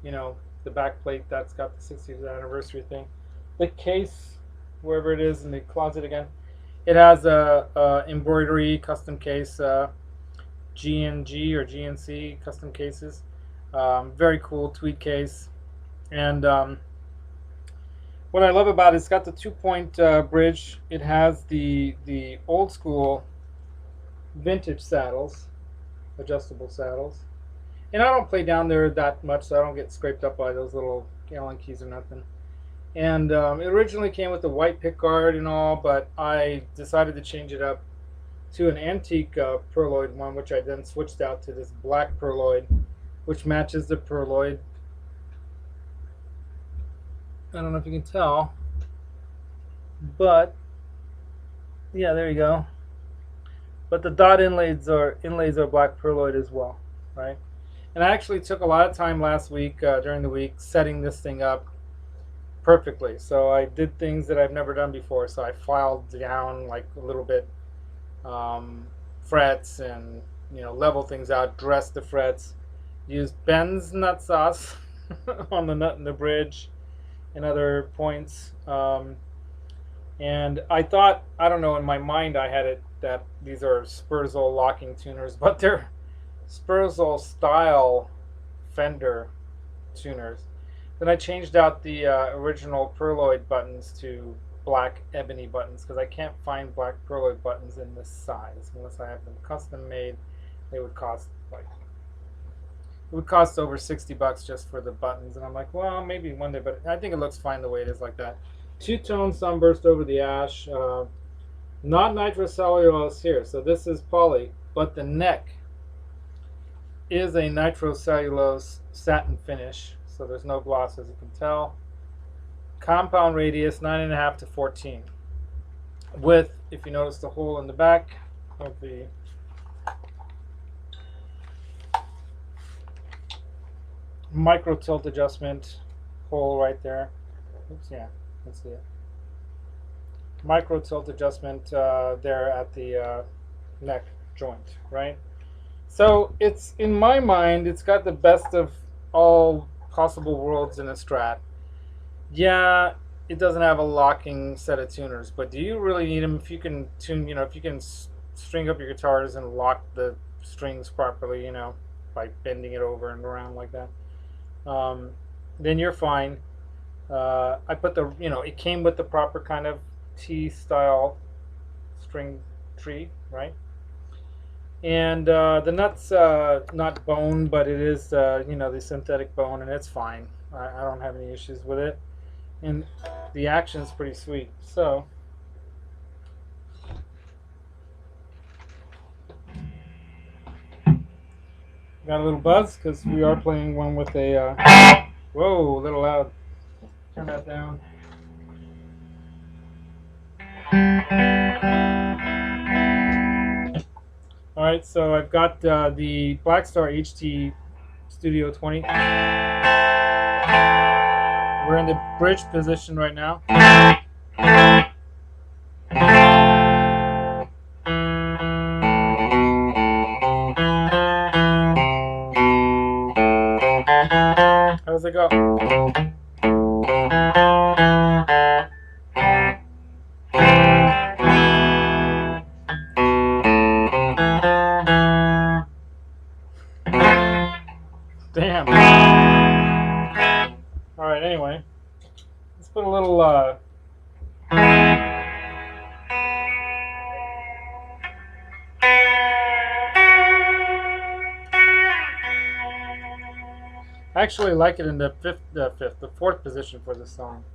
the back plate that's got the 60th anniversary thing. The case, wherever it is in the closet again, it has a embroidery custom case, G&G or GNC custom cases. Very cool tweed case. And what I love about it, it's got the 2-point bridge. It has the old school vintage saddles, adjustable saddles. And I don't play down there that much, so I don't get scraped up by those little Allen keys or nothing. And it originally came with the white pick guard and all, but I decided to change it up to an antique pearloid one, which I then switched out to this black pearloid, which matches the pearloid I don't know if you can tell, but yeah, there you go. But the dot inlays are black pearloid as well, right? And I actually took a lot of time last week during the week setting this thing up perfectly. So I did things that I've never done before. So I filed down like a little bit frets and level things out, dress the frets, used Ben's nut sauce on the nut and the bridge and other points. And I thought, I don't know, in my mind I had it that these are Spurzol locking tuners, but they're Spurzol style Fender tuners. Then I changed out the original pearloid buttons to black ebony buttons because I can't find black pearloid buttons in this size unless I have them custom made. They would cost over $60 just for the buttons, and I'm like, well, maybe one day, but I think it looks fine the way it is like that. Two-tone sunburst over the ash, not nitrocellulose here, so this is poly, but the neck is a nitrocellulose satin finish, so there's no gloss, as you can tell. Compound radius 9.5 to 14. Width, if you notice the hole in the back of the micro tilt adjustment hole right there. Oops, yeah, let's see it. Micro tilt adjustment there at the neck joint, right? So it's, in my mind, it's got the best of all possible worlds in a Strat. Yeah, it doesn't have a locking set of tuners, but do you really need them? If you can tune, if you can string up your guitars and lock the strings properly, by bending it over and around like that, then you're fine. I put the, it came with the proper kind of T-style string tree, right? And the nut's not bone, but it is, the synthetic bone, and it's fine. I don't have any issues with it. And the action's pretty sweet. So, got a little buzz because we are playing one with a, whoa, a little loud. Turn that down. Alright, so I've got the Blackstar HT Studio 20. We're in the bridge position right now. How does it go? Damn. Alright, anyway. Let's put a little, I actually like it in the fourth position for this song.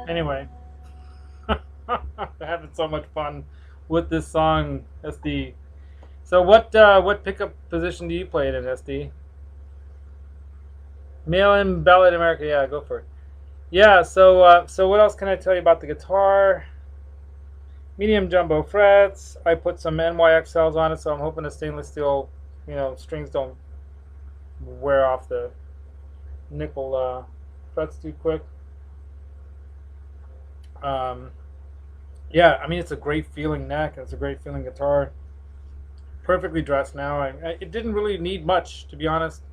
Anyway, I'm having so much fun with this song, SD. So what pickup position do you play it in, SD? Mail-in Ballad America, yeah, go for it. Yeah, so so what else can I tell you about the guitar? Medium jumbo frets. I put some NYXLs on it, so I'm hoping the stainless steel, strings don't wear off the nickel frets too quick. Yeah, I mean, it's a great feeling neck. It's a great feeling guitar. Perfectly dressed now. It didn't really need much, to be honest.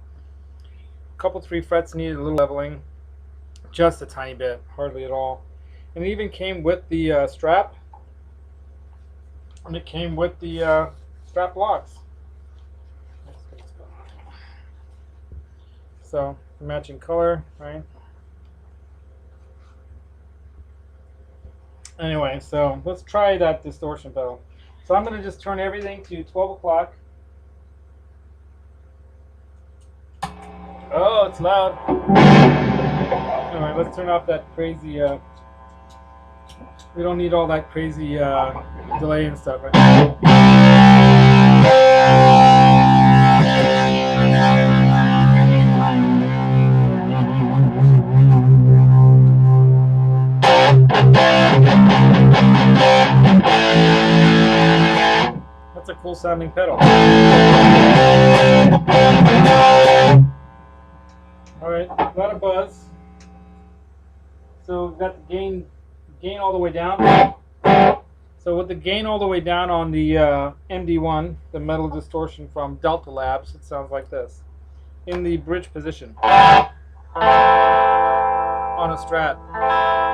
A couple 3 frets needed a little leveling, just a tiny bit, hardly at all. And it even came with the strap, and it came with the strap locks. So matching color, right? Anyway, so let's try that distortion pedal. So I'm going to just turn everything to 12 o'clock. Oh, it's loud. Anyway, let's turn off that crazy, we don't need all that crazy delay and stuff, right? That's a cool sounding pedal. Alright, a lot of buzz. So we've got the gain all the way down. So with the gain all the way down on the MD1, the metal distortion from Delta Labs, it sounds like this. In the bridge position. On a Strat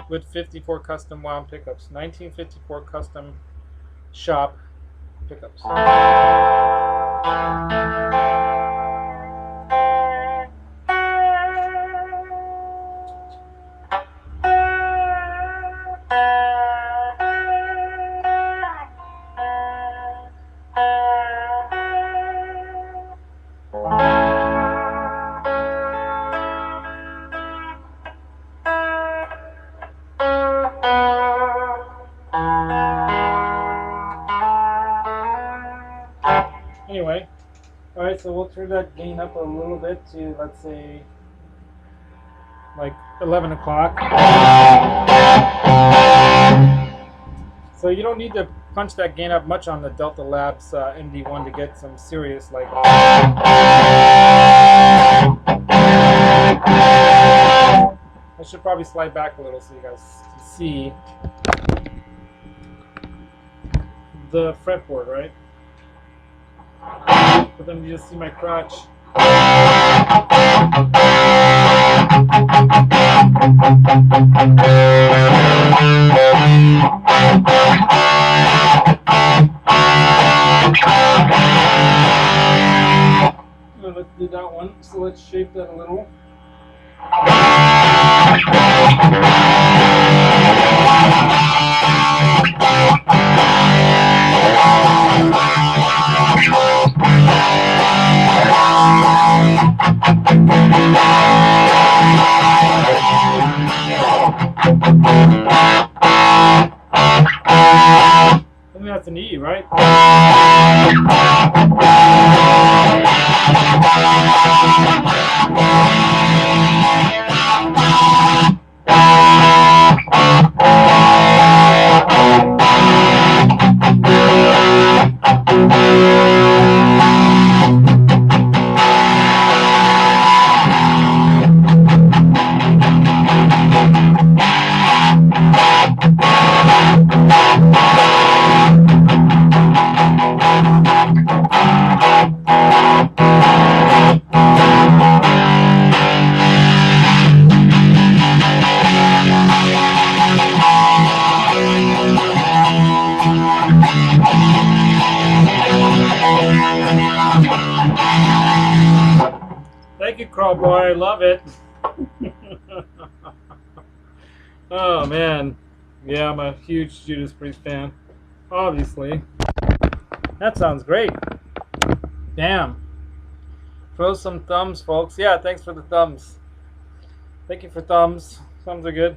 with 54 custom wound pickups. 1954 custom shop pickups. Anyway, alright, so we'll turn that gain up a little bit to, let's say, like 11 o'clock. So you don't need to punch that gain up much on the Delta Labs MD1 to get some serious, like... I should probably slide back a little so you guys can see the fretboard, right? But then you just see my crotch. Let's do that one. So let's shape that a little. I think that's an E, right? Thank you, Krelbar. I love it. Oh, man. Yeah, I'm a huge Judas Priest fan. Obviously. That sounds great. Damn. Throw some thumbs, folks. Yeah, thanks for the thumbs. Thank you for thumbs. Thumbs are good.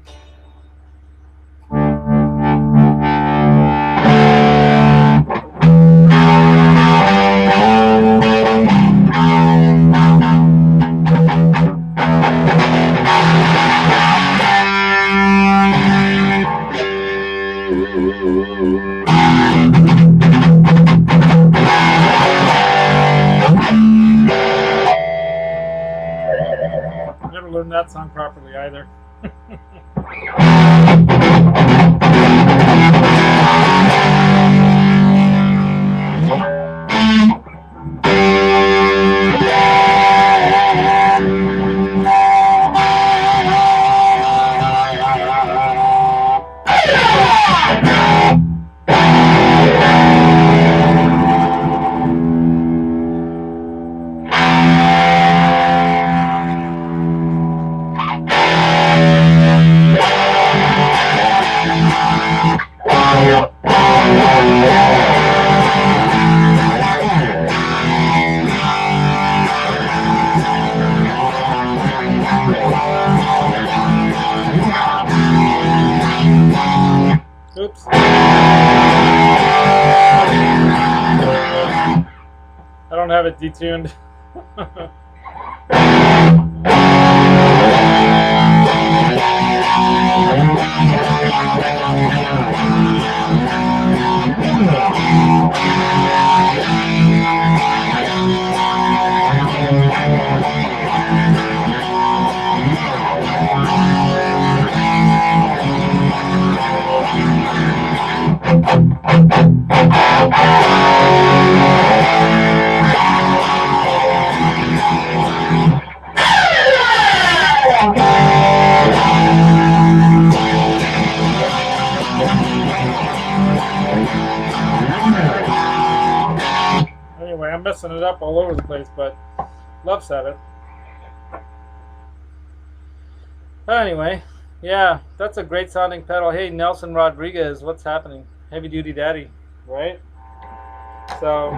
Never learned that song properly either. Oops. I don't have it detuned. Anyway, I'm messing it up all over the place, but love Sabbath. Anyway, yeah, that's a great sounding pedal. Hey, Nelson Rodriguez, what's happening? Heavy Duty Daddy, right? So.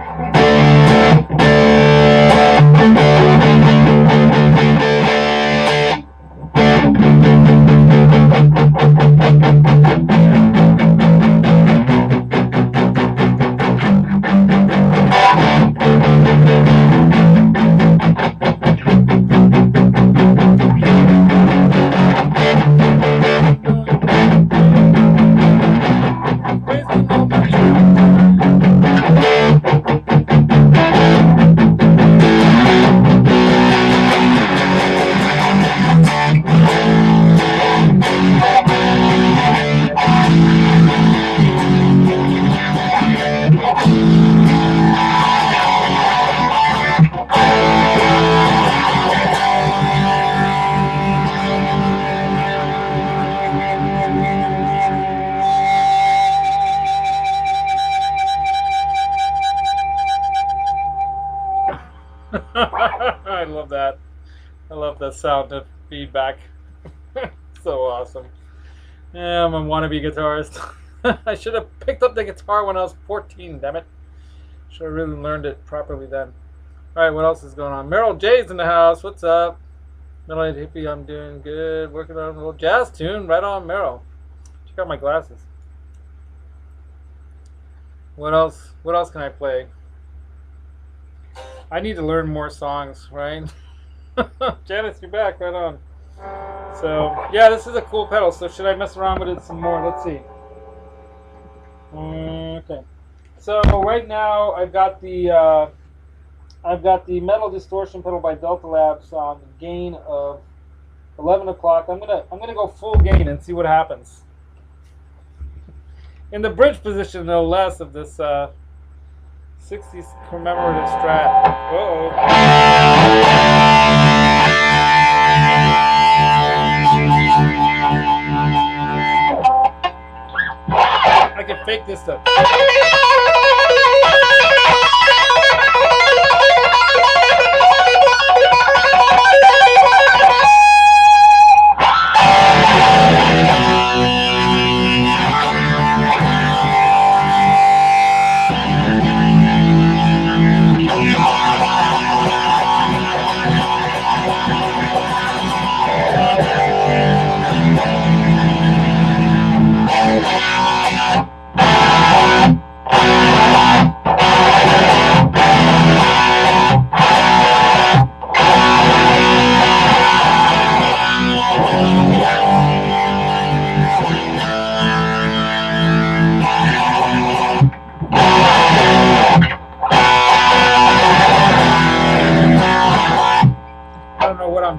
I love that. I love the sound of feedback. So awesome. Yeah, I'm a wannabe guitarist. I should have picked up the guitar when I was 14, damn it. Should have really learned it properly then. Alright, what else is going on? Meryl J's in the house. What's up? Middle-aged hippie, I'm doing good. Working on a little jazz tune. Right on, Meryl. Check out my glasses. What else? What else can I play? I need to learn more songs, right? Janice, you're back. Right on. So, yeah, this is a cool pedal. So, should I mess around with it some more? Let's see. Okay. So, right now, I've got the metal distortion pedal by Delta Labs on the gain of 11 o'clock. I'm gonna go full gain and see what happens. In the bridge position, no less, of this 60s commemorative Strat. Uh-oh. I can fake this stuff.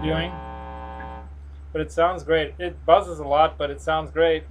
Doing, but it sounds great. It buzzes a lot, but it sounds great.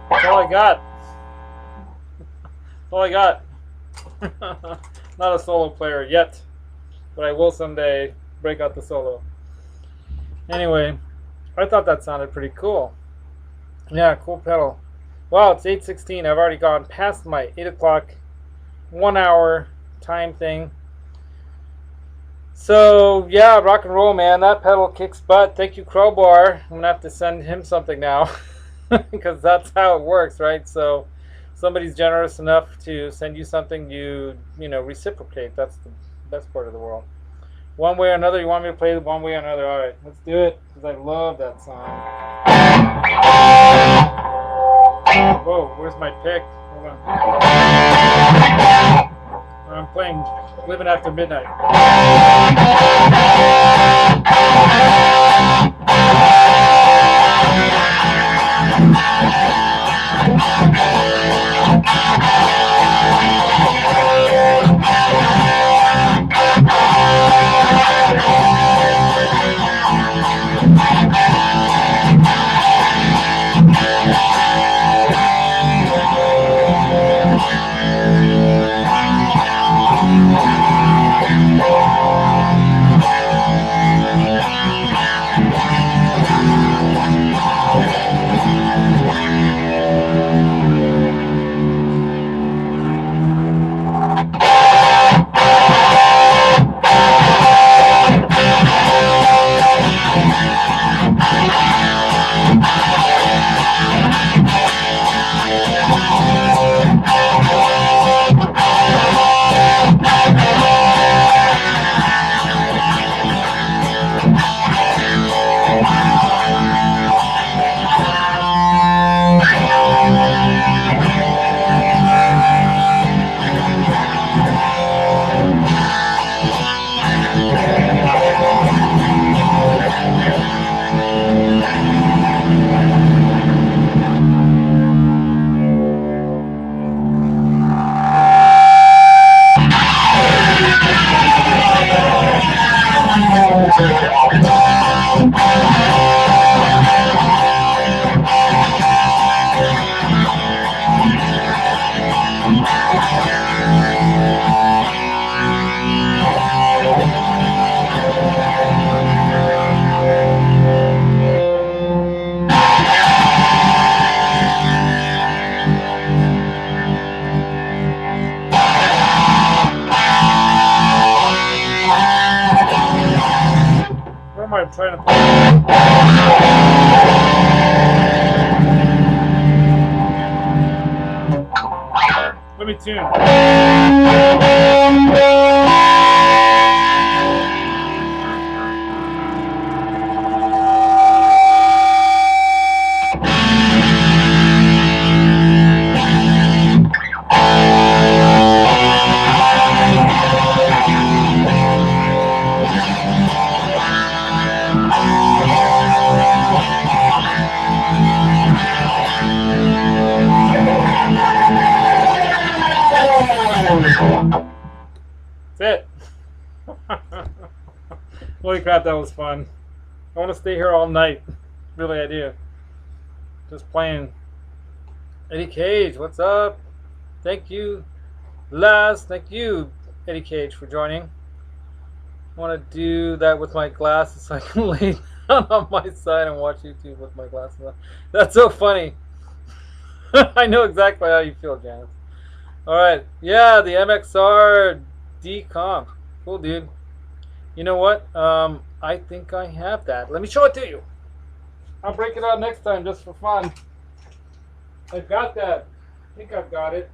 That's all I got. That's all I got. Not a solo player yet, but I will someday break out the solo. Anyway, I thought that sounded pretty cool. Yeah, cool pedal. Wow, it's 8:16. I've already gone past my 8 o'clock 1 hour time thing. So, yeah, rock and roll, man. That pedal kicks butt. Thank you, Krelbar. I'm going to have to send him something now because that's how it works, right? So, somebody's generous enough to send you something, you reciprocate. That's the best part of the world. One way or another, you want me to play it one way or another? All right, let's do it because I love that song. Whoa, where's my pick? Hold on. I'm playing Living After Midnight. Where am I trying to play? Let me tune. That's it. Holy crap, that was fun. I want to stay here all night. Really, I do. Just playing. Eddie Cage, what's up? Thank you, Last. Thank you, Eddie Cage, for joining. I want to do that with my glasses so I can lay down on my side and watch YouTube with my glasses on. That's so funny. I know exactly how you feel, Janice. Alright, yeah, the MXR D comp. Cool, dude. You know what? I think I have that. Let me show it to you. I'll break it out next time just for fun. I've got that. I think I've got it.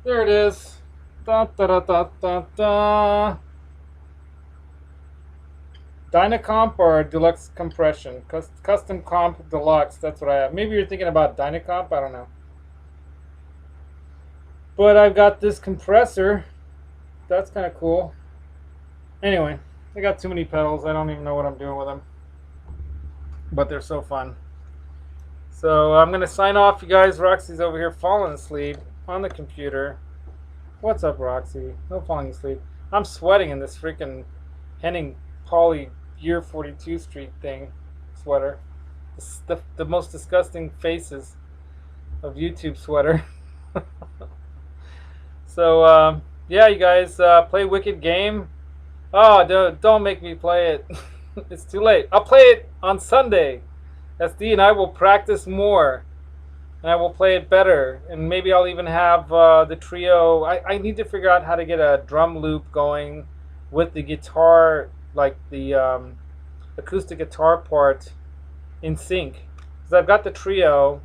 There it is. Da da da da da da. Dynacomp or Deluxe Compression? Custom Comp Deluxe, that's what I have. Maybe you're thinking about Dynacomp, I don't know. But I've got this compressor. That's kind of cool. Anyway, I got too many pedals. I don't even know what I'm doing with them. But they're so fun. So I'm going to sign off, you guys. Roxy's over here falling asleep on the computer. What's up, Roxy? No falling asleep. I'm sweating in this freaking Henning Poly Year 42 Street thing sweater. The most disgusting faces of YouTube sweater. So, yeah, you guys, play Wicked Game. Oh, don't make me play it. It's too late. I'll play it on Sunday. SD and I will practice more. And I will play it better. And maybe I'll even have the trio. I need to figure out how to get a drum loop going with the guitar, like the acoustic guitar part in sync. Because I've got the trio.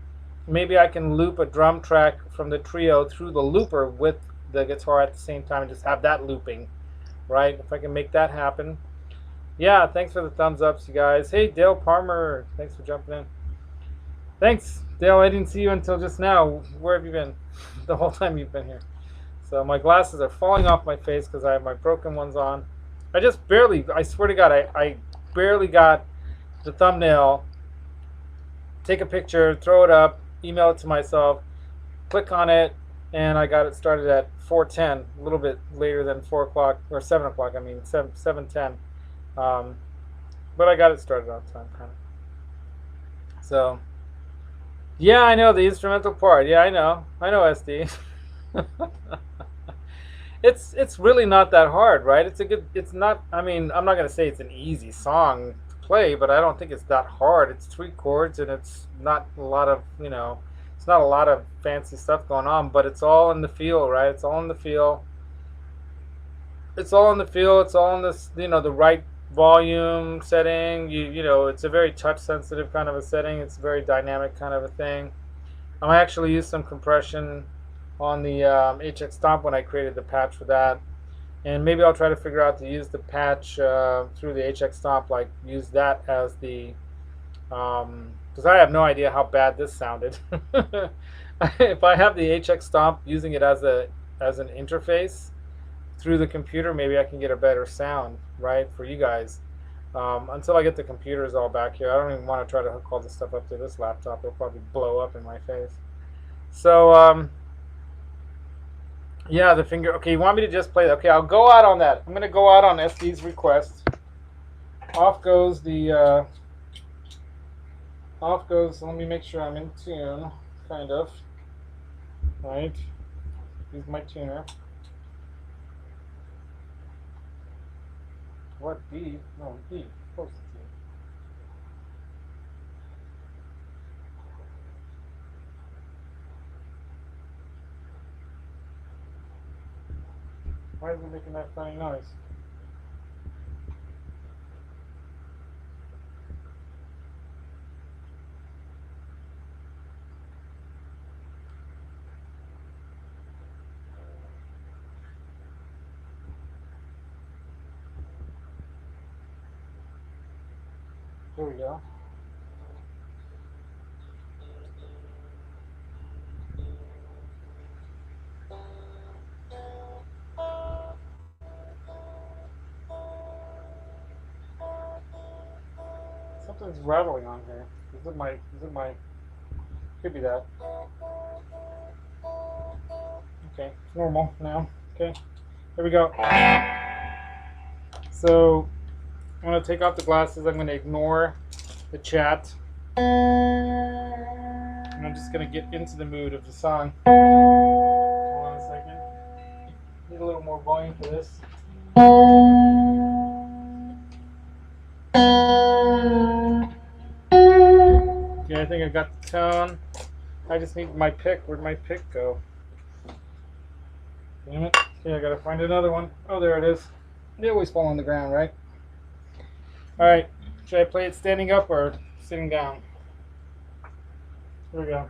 Maybe I can loop a drum track from the trio through the looper with the guitar at the same time and just have that looping, right? If I can make that happen. Yeah, thanks for the thumbs ups, you guys. Hey, Dale Palmer, thanks for jumping in. Thanks, Dale. I didn't see you until just now. Where have you been? The whole time you've been here. So my glasses are falling off my face because I have my broken ones on. I just barely, I swear to God, I barely got the thumbnail. Take a picture, throw it up, email it to myself, click on it, and I got it started at 4:10, a little bit later than 4 o'clock, or 7 o'clock, I mean, 7:10. But I got it started on time, kind of. So, yeah, I know the instrumental part. Yeah, I know SD. It's really not that hard, right? It's not, I mean, I'm not going to say it's an easy song to play, but I don't think it's that hard. It's 3 chords, and it's not a lot of, it's not a lot of fancy stuff going on, but it's all in the feel, right? It's all in the feel. It's all in the feel. It's all in this, the right volume setting. It's a very touch sensitive kind of a setting. It's a very dynamic kind of a thing. I actually used some compression on the HX Stomp when I created the patch for that, and maybe I'll try to figure out to use the patch through the HX Stomp, like use that as the because I have no idea how bad this sounded. If I have the HX Stomp using it as an interface through the computer, maybe I can get a better sound, right, for you guys. Until I get the computers all back here, I don't even want to try to hook all this stuff up to this laptop. It'll probably blow up in my face. So, yeah, the finger. Okay, you want me to just play that? Okay, I'll go out on that. I'm going to go out on SD's request. Off goes the... Off goes, let me make sure I'm in tune, kind of. Right? Use my tuner. What, D? No, D. Of course it's D. Why is it making that funny noise? Here we go. Something's rattling on here. Is it my, could be that. Okay, it's normal now. Okay, here we go. So, I'm going to take off the glasses. I'm going to ignore the chat. And I'm just going to get into the mood of the song. Hold on a second. Need a little more volume for this. Okay, I think I got the tone. I just need my pick. Where'd my pick go? Damn it. Okay, I got to find another one. Oh, there it is. They always fall on the ground, right? Alright, should I play it standing up or sitting down? Here we go.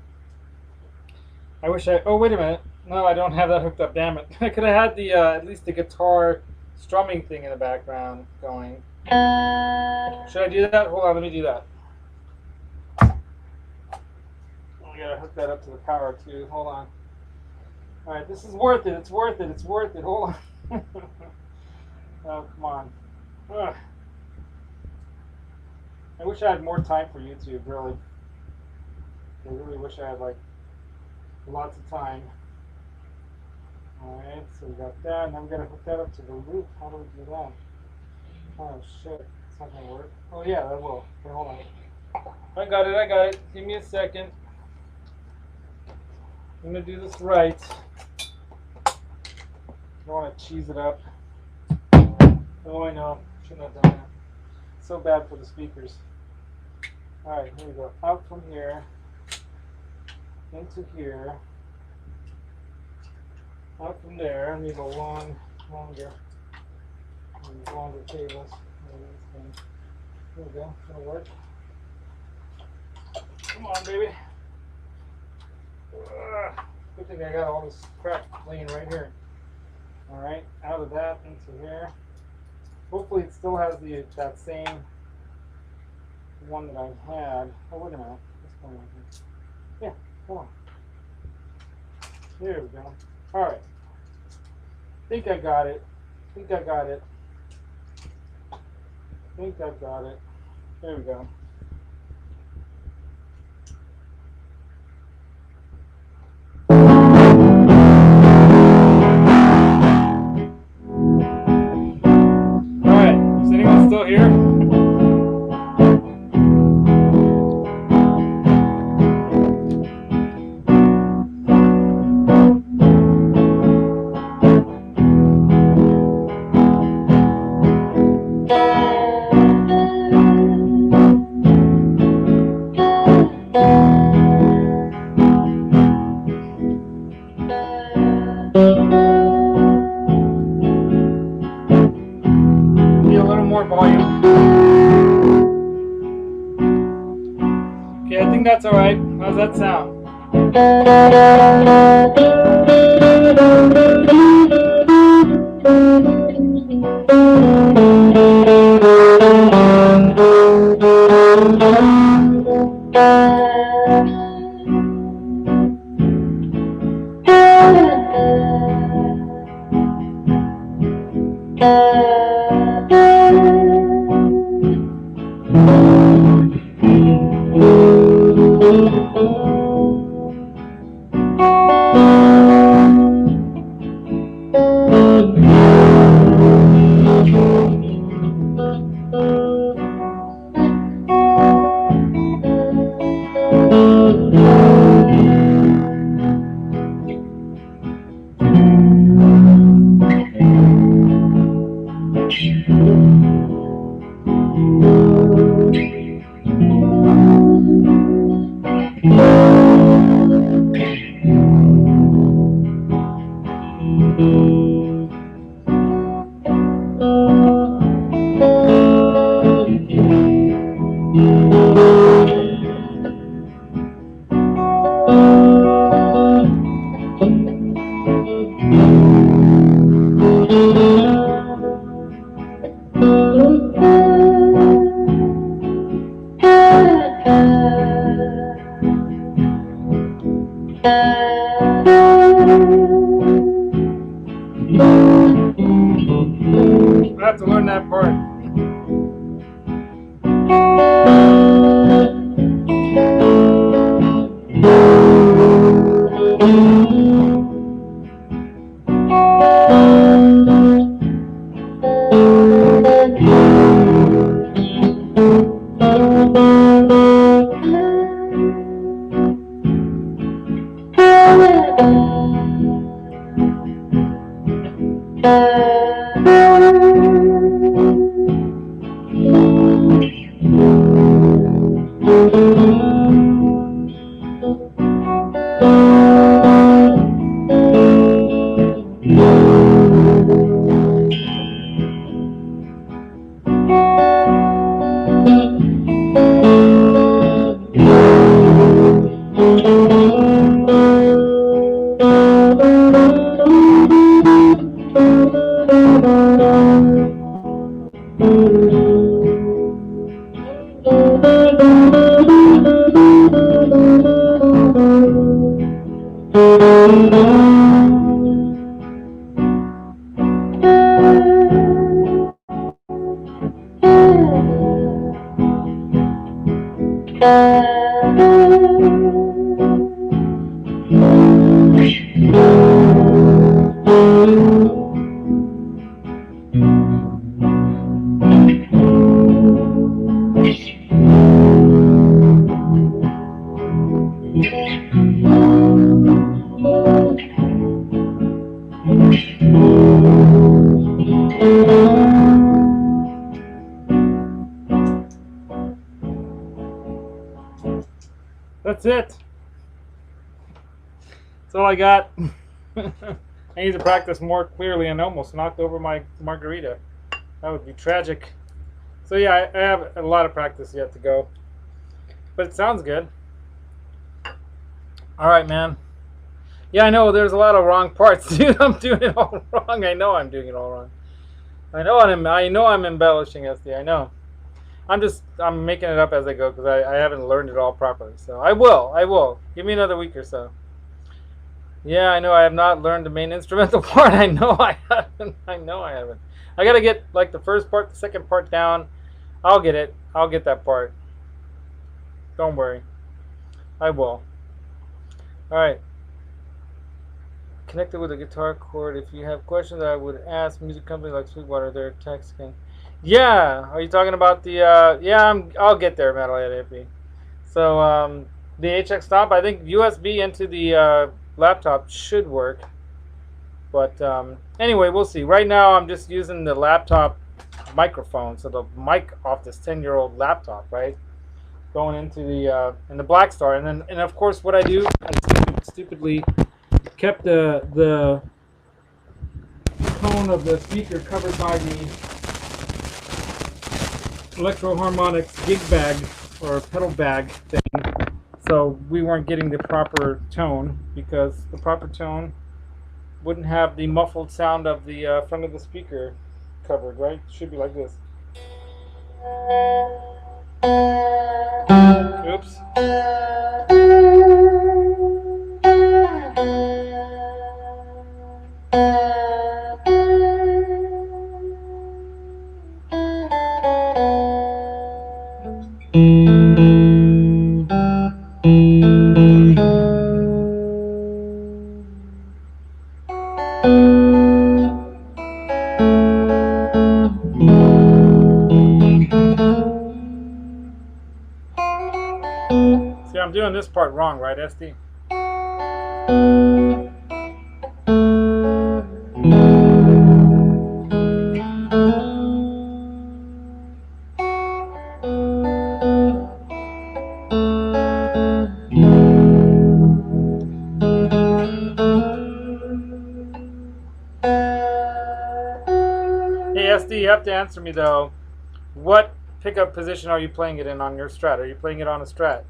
I wish oh, wait a minute. No, I don't have that hooked up, damn it. I could have had the, at least the guitar strumming thing in the background going. Should I do that? Hold on, let me do that. I gotta hook that up to the power too. Hold on. Alright, this is worth it. It's worth it. It's worth it. Hold on. Oh, come on. Ugh. I wish I had more time for YouTube, really. I really wish I had, like, lots of time. Alright, so we got that, and I'm going to hook that up to the loop. How do we do that? Oh, shit. It's not going to work. Oh, yeah, that will. Okay, hold on. I got it, I got it. Give me a second. I'm going to do this right. I don't want to cheese it up. Oh, I know. Shouldn't have done that. So bad for the speakers. Alright, here we go. Out from here. Into here. Out from there. I need a longer cables. There we go. It's gonna work. Come on, baby. Good thing I got all this crap laying right here. Alright, out of that into here. Hopefully it still has that same one that I had. Oh, wait a minute. What's going on here? Yeah, come on. There we go. Alright. Think I got it. Think I got it. Think I've got it. There we go. Alright, is anyone still here? That's all right. How's that sound? That's it. That's all I got. I need to practice more clearly and almost knocked over my margarita. That would be tragic. So yeah, I have a lot of practice yet to go. But it sounds good. Alright, man. Yeah, I know there's a lot of wrong parts, dude. I'm doing it all wrong. I know I'm doing it all wrong. I know I'm embellishing SD. I know. I'm making it up as I go because I haven't learned it all properly. So I will. Give me another week or so. Yeah, I know I have not learned the main instrumental part. I know I haven't. I gotta get like the first part, the second part down. I'll get it. I'll get that part. Don't worry. I will. Alright. Connected with a guitar cord. If you have questions, I would ask music companies like Sweetwater. They're texting. Yeah. Are you talking about the? Yeah. I'll get there, Metalhead AP. So the HX stop. I think USB into the laptop should work. But anyway, we'll see. Right now, I'm just using the laptop microphone, so the mic off this 10-year-old laptop, right? Going into the in the Black Star, and of course, what I do, I stupidly kept the tone of the speaker covered by the Electro Harmonics gig bag or pedal bag thing, so we weren't getting the proper tone because the proper tone wouldn't have the muffled sound of the front of the speaker covered, right? It should be like this. Oops. See, I'm doing this part wrong, right, SD? Hey, SD, you have to answer me, though. What pickup position are you playing it in on your Strat? Are you playing it on a Strat?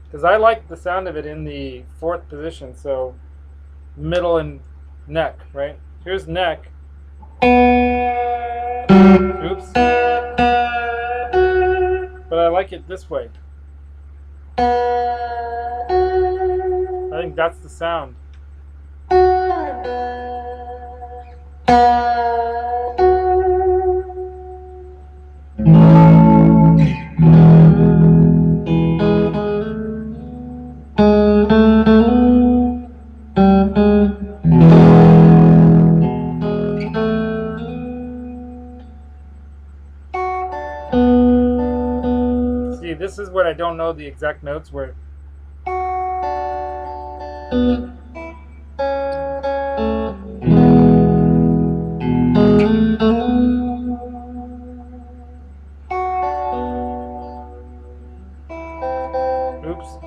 Because I like the sound of it in the 4th position, so middle and neck, right? Here's neck. Oops. But I like it this way. I think that's the sound. See, this is what I don't know the exact notes where. Oops.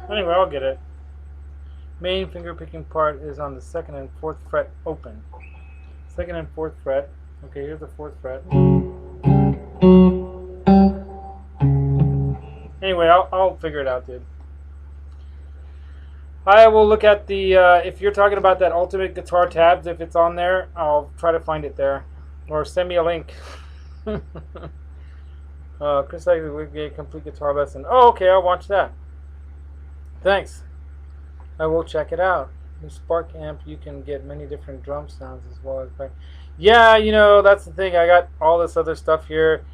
Anyway, I'll get it. Main finger picking part is on the 2nd and 4th fret open. 2nd and 4th fret. Okay, here's the 4th fret. Anyway, I'll figure it out, dude. I will look at the, if you're talking about that Ultimate Guitar tabs, if it's on there, I'll try to find it there. Or send me a link. Chris, I would get a complete guitar lesson. Oh, okay, I'll watch that. Thanks. I will check it out. The Spark amp, you can get many different drum sounds as well as back. Yeah, that's the thing. I got all this other stuff here.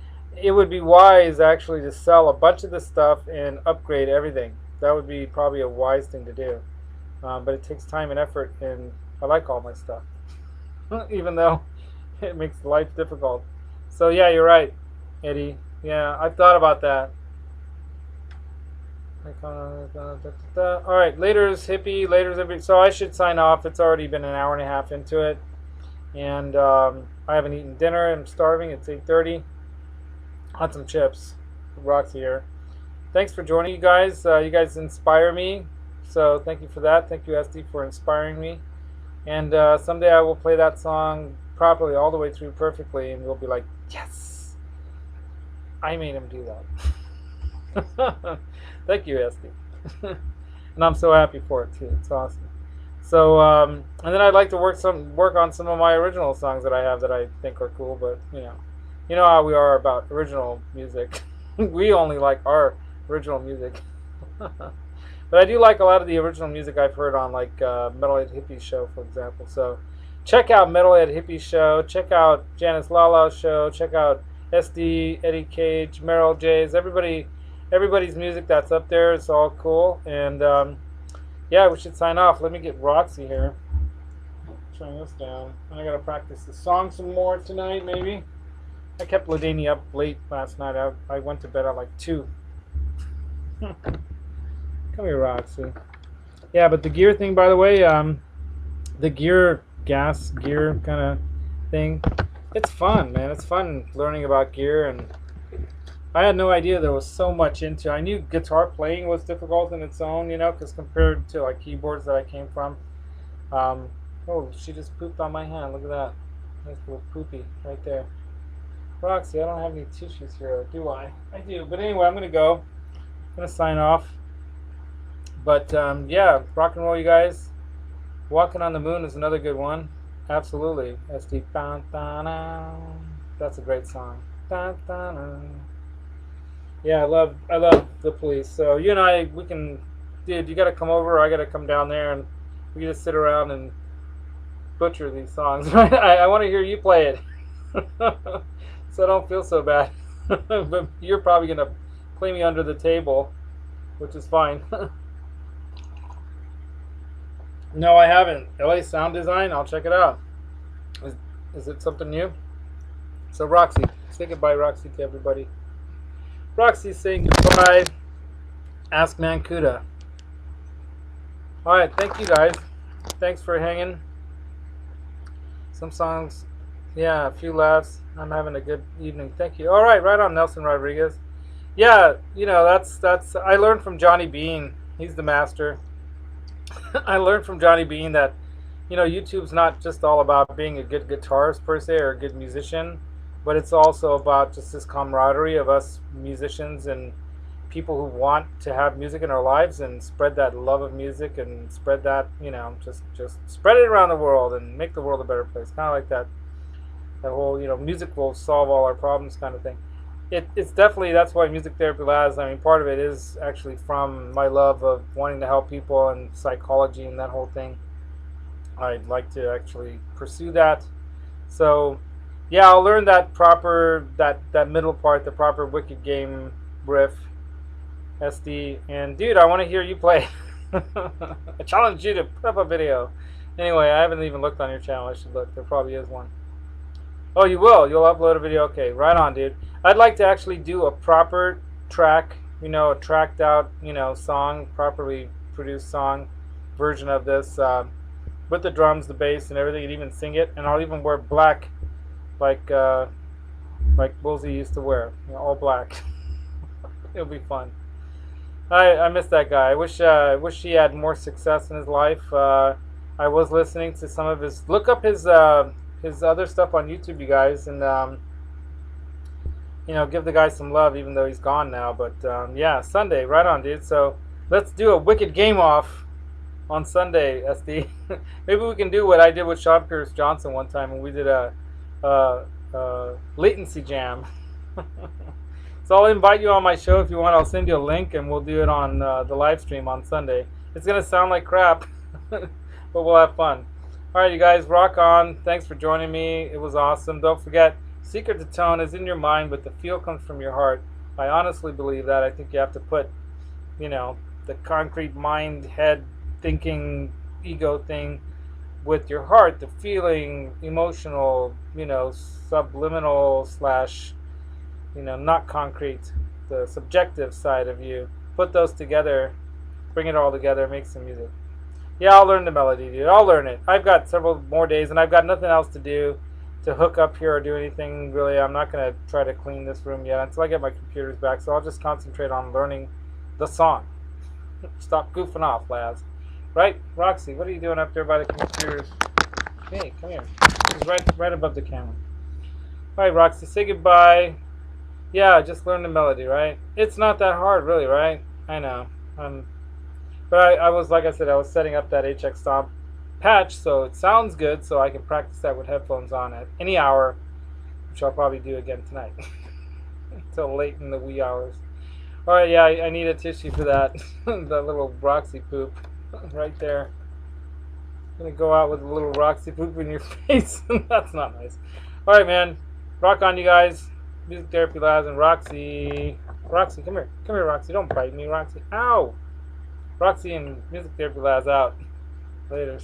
It would be wise actually to sell a bunch of this stuff and upgrade everything. That would be probably a wise thing to do. But it takes time and effort, and I like all my stuff, even though it makes life difficult. So yeah, you're right, Eddie. Yeah, I've thought about that. All right, later's hippie, later's hippie. So I should sign off. It's already been an hour and a half into it, and I haven't eaten dinner. I'm starving. It's 8:30. Had some chips. Roxy here. Thanks for joining, you guys. You guys inspire me, so thank you for that. Thank you, SD, for inspiring me. And someday I will play that song properly, all the way through perfectly, and you'll be like, yes, I made him do that. Thank you, SD. And I'm so happy for it too. It's awesome. So, and then I'd like to work on some of my original songs that I have that I think are cool. But you know how we are about original music. We only like our original music. But I do like a lot of the original music I've heard on like Metalhead Hippie Show, for example. So check out Metalhead Hippie Show. Check out Janice Lala's show. Check out SD, Eddie Cage, Meryl J's, everybody's music that's up there. It's all cool. And yeah, we should sign off. Let me get Roxy here. Turn this down. And I gotta practice the song some more tonight, maybe. I kept Ladini up late last night. I went to bed at like 2. Come here, Roxy. Yeah, but the gear thing, by the way, the gas gear kind of thing, it's fun, man. It's fun learning about gear, and I had no idea there was so much into. I knew guitar playing was difficult in its own, because compared to like keyboards that I came from. Oh, she just pooped on my hand. Look at that. Nice little poopy right there. Roxy, I don't have any tissues here, do I? I do. But anyway, I'm going to go. I'm going to sign off. But yeah, rock and roll, you guys. Walking on the Moon is another good one. Absolutely. SD. That's a great song. Yeah, I love The Police. So you and I, we can, dude, you got to come over. Or I got to come down there, and we can just sit around and butcher these songs. Right? I want to hear you play it, so I don't feel so bad. But you're probably gonna play me under the table, which is fine. No, I haven't. LA Sound Design. I'll check it out. Is it something new? So Roxy, say goodbye, Roxy, to everybody. Roxy's saying goodbye. Ask Mancuda. All right, thank you guys. Thanks for hanging. Some songs, yeah, a few laughs. I'm having a good evening. Thank you. All right, right on, Nelson Rodriguez. Yeah, that's. I learned from Johnny Bean. He's the master. I learned from Johnny Bean that, YouTube's not just all about being a good guitarist per se or a good musician, but it's also about just this camaraderie of us musicians and people who want to have music in our lives and spread that love of music and spread that, just spread it around the world and make the world a better place. Kind of like that whole, music will solve all our problems kind of thing. It's definitely, that's why Music Therapy Labs, I mean, part of it is actually from my love of wanting to help people and psychology and that whole thing. I'd like to actually pursue that. So, yeah, I'll learn that proper, that middle part, the proper Wicked Game riff, SD. And, dude, I want to hear you play. I challenge you to put up a video. Anyway, I haven't even looked on your channel. I should look. There probably is one. Oh, you will? You'll upload a video? Okay, right on, dude. I'd like to actually do a proper track, a tracked out, song, properly produced song version of this with the drums, the bass, and everything, and even sing it. And I'll even wear black, like Woolsey used to wear, all black. It'll be fun. I miss that guy. I wish he had more success in his life. I was listening to some of his. Look up his other stuff on YouTube, you guys, and give the guy some love, even though he's gone now. But yeah, Sunday, right on, dude. So let's do a Wicked Game Off on Sunday, SD. Maybe we can do what I did with Sean Pierce Johnson one time when we did a latency jam. So I'll invite you on my show if you want. I'll send you a link and we'll do it on the live stream on Sunday. It's going to sound like crap, but we'll have fun. All right, you guys, rock on. Thanks for joining me. It was awesome. Don't forget, secret to tone is in your mind, but the feel comes from your heart. I honestly believe that. I think you have to put, the concrete mind, head, thinking, ego thing with your heart, the feeling, emotional, subliminal slash, not concrete, the subjective side of you. Put those together, bring it all together, make some music. Yeah, I'll learn the melody, dude. I'll learn it. I've got several more days, and I've got nothing else to do to hook up here or do anything, really. I'm not going to try to clean this room yet until I get my computers back, so I'll just concentrate on learning the song. Stop goofing off, lads. Right? Roxy, what are you doing up there by the computers? Hey, come here. She's right above the camera. All right, Roxy, say goodbye. Yeah, just learn the melody, right? It's not that hard, really, right? I know. But I was, like I said, I was setting up that HX Stomp patch, so it sounds good, so I can practice that with headphones on at any hour, which I'll probably do again tonight. Until late in the wee hours. All right, yeah, I need a tissue for that. That little Roxy poop right there. I'm going to go out with a little Roxy poop in your face. That's not nice. All right, man. Rock on, you guys. Music Therapy Labs and Roxy. Roxy, come here. Come here, Roxy. Don't bite me, Roxy. Ow! Roxy and Music Therapy Labs out. Laters.